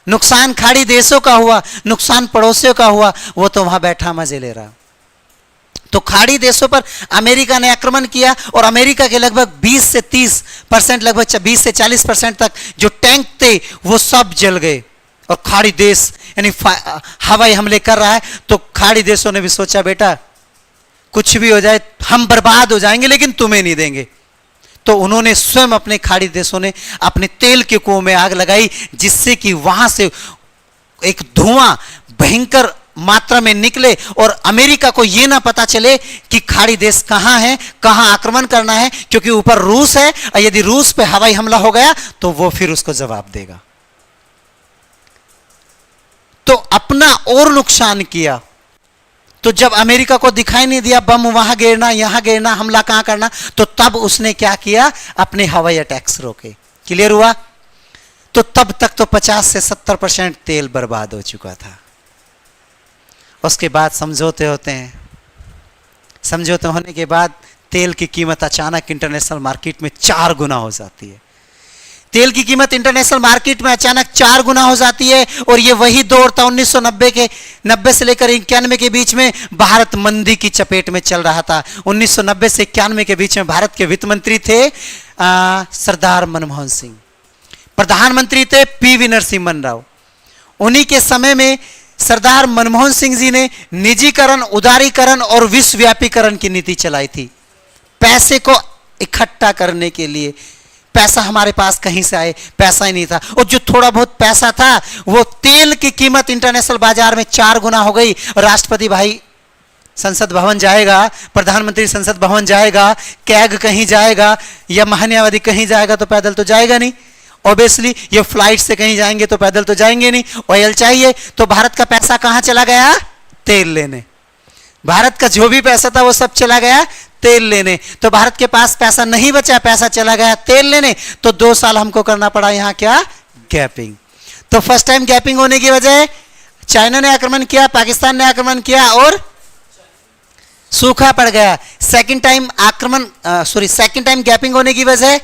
नुकसान खाड़ी देशों का हुआ, नुकसान पड़ोसियों का हुआ, वो तो वहां बैठा मजे ले रहा। तो खाड़ी देशों पर अमेरिका ने आक्रमण किया और अमेरिका के लगभग 20 से 30%, लगभग 20 से 40% तक जो टैंक थे वो सब जल गए। और खाड़ी देश यानी हवाई हमले कर रहा है, तो खाड़ी देशों ने भी सोचा बेटा कुछ भी हो जाए हम बर्बाद हो जाएंगे, लेकिन तुम्हें नहीं देंगे। तो उन्होंने स्वयं, अपने खाड़ी देशों ने अपने तेल के कुओं में आग लगाई, जिससे कि वहां से एक धुआं भयंकर मात्रा में निकले और अमेरिका को यह ना पता चले कि खाड़ी देश कहां है, कहां आक्रमण करना है, क्योंकि ऊपर रूस है और यदि रूस पे हवाई हमला हो गया तो वो फिर उसको जवाब देगा। तो अपना और नुकसान किया। तो जब अमेरिका को दिखाई नहीं दिया बम वहां गिरना, यहां गिरना, हमला कहां करना, तो तब उसने क्या किया, अपने हवाई अटैक्स रोके। क्लियर हुआ? तो तब तक तो 50 से 70% तेल बर्बाद हो चुका था। उसके बाद समझौते होते हैं। समझौते होने के बाद तेल की कीमत अचानक इंटरनेशनल मार्केट में 4 गुना हो जाती है। तेल की कीमत इंटरनेशनल मार्केट में अचानक 4 गुना हो जाती है। और ये वही दौर था 1990 से लेकर 91 के बीच में भारत मंदी की चपेट में चल रहा था। 1990 से 91 के बीच में भारत के वित्त मंत्री थे सरदार मनमोहन सिंह, प्रधानमंत्री थे पी.वी. नरसिम्हा राव। उन्हीं के समय में सरदार मनमोहन सिंह जी ने निजीकरण, उदारीकरण और विश्वव्यापीकरण की नीति चलाई थी। पैसे को इकट्ठा करने के लिए, पैसा हमारे पास कहीं से आए, पैसा ही नहीं था। और जो थोड़ा बहुत पैसा था वो तेल की कीमत इंटरनेशनल बाजार में 4 गुना हो गई। राष्ट्रपति भाई संसद भवन जाएगा, प्रधानमंत्री संसद भवन जाएगा, कैग कहीं जाएगा या महान्यायवादी कहीं जाएगा तो पैदल तो जाएगा नहीं। ऑब्वियसली ये फ्लाइट से कहीं जाएंगे तो पैदल तो जाएंगे नहीं। ऑयल चाहिए तो भारत का पैसा कहां चला गया, तेल लेने। भारत का जो भी पैसा था वो सब चला गया तेल लेने। तो भारत के पास पैसा नहीं बचा, पैसा चला गया तेल लेने। तो 2 साल हमको करना पड़ा यहां क्या, गैपिंग। तो फर्स्ट टाइम गैपिंग होने की वजह चाइना ने आक्रमण किया, पाकिस्तान ने आक्रमण किया और सूखा पड़ गया। सेकंड टाइम गैपिंग होने की वजह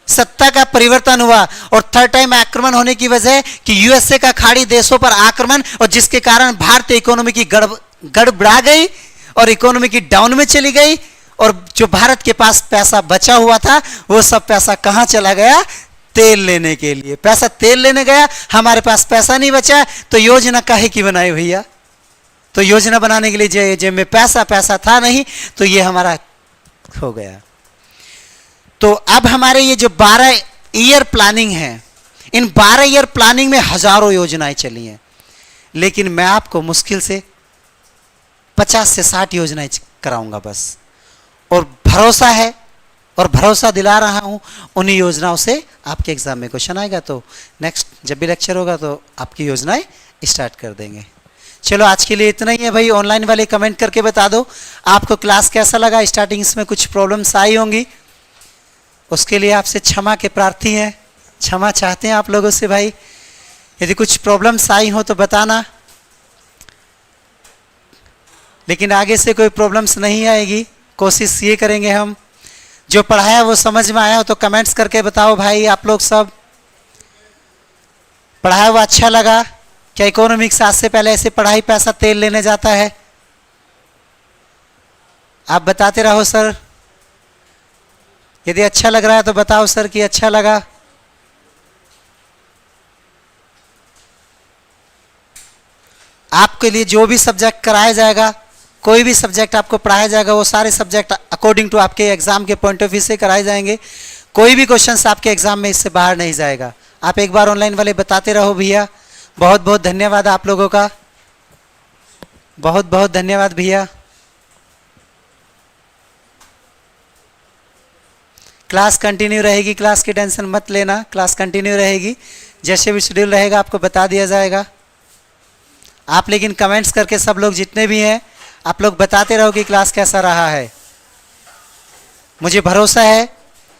सत्ता का परिवर्तन हुआ। और थर्ड टाइम आक्रमण होने की वजह कि यूएसए का खाड़ी देशों पर आक्रमण, और जिसके कारण भारतीय इकोनॉमी की गड़बड़ा गई और इकोनॉमी की डाउन में चली गई। और जो भारत के पास पैसा बचा हुआ था वो सब पैसा कहां चला गया, तेल लेने के लिए। पैसा तेल लेने गया, हमारे पास पैसा नहीं बचा। तो योजना काहे की बनाई भैया? तो योजना बनाने के लिए जेब में पैसा था नहीं, तो ये हमारा हो गया। तो अब हमारे ये जो 12 ईयर प्लानिंग है, इन 12 ईयर प्लानिंग में हजारों योजनाएं चली हैं, लेकिन मैं आपको मुश्किल से 50 से 60 योजनाएं कराऊंगा बस। और भरोसा है और भरोसा दिला रहा हूं उन्हीं योजनाओं से आपके एग्जाम में क्वेश्चन आएगा। तो नेक्स्ट जब भी लेक्चर होगा तो आपकी योजनाएं स्टार्ट कर देंगे। चलो आज के लिए इतना ही है भाई। ऑनलाइन वाले कमेंट करके बता दो आपको क्लास कैसा लगा। स्टार्टिंग में कुछ प्रॉब्लम्स आई होंगी, उसके लिए आपसे क्षमा के प्रार्थी हैं, क्षमा चाहते हैं आप लोगों से भाई। यदि कुछ प्रॉब्लम्स आई हो तो बताना, लेकिन आगे से कोई प्रॉब्लम्स नहीं आएगी। कोशिश ये करेंगे हम, जो पढ़ाया वो समझ में आया हो तो कमेंट्स करके बताओ भाई। आप लोग सब पढ़ाया हुआ अच्छा लगा क्या? इकोनॉमिक्स आज से पहले ऐसे पढ़ाई पैसा तेल लेने जाता है? आप बताते रहो सर। यदि अच्छा लग रहा है तो बताओ सर कि अच्छा लगा। आपके लिए जो भी सब्जेक्ट कराया जाएगा, कोई भी सब्जेक्ट आपको पढ़ाया जाएगा, वो सारे सब्जेक्ट अकॉर्डिंग टू आपके एग्जाम के पॉइंट ऑफ व्यू से कराए जाएंगे। कोई भी क्वेश्चंस आपके एग्जाम में इससे बाहर नहीं जाएगा। आप एक बार ऑनलाइन वाले बताते रहो भैया। बहुत बहुत धन्यवाद आप लोगों का, बहुत बहुत धन्यवाद भैया। क्लास कंटिन्यू रहेगी, क्लास की टेंशन मत लेना, क्लास कंटिन्यू रहेगी। जैसे भी शेड्यूल रहेगा आपको बता दिया जाएगा। आप लेकिन कमेंट्स करके सब लोग जितने भी हैं आप लोग बताते रहो कि क्लास कैसा रहा है। मुझे भरोसा है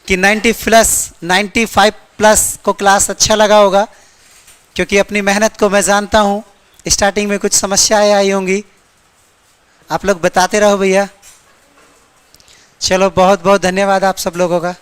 कि 95 प्लस को क्लास अच्छा लगा होगा, क्योंकि अपनी मेहनत को मैं जानता हूँ। स्टार्टिंग में कुछ समस्याएं आई होंगी, आप लोग बताते रहो भैया। चलो बहुत बहुत धन्यवाद आप सब लोगों का।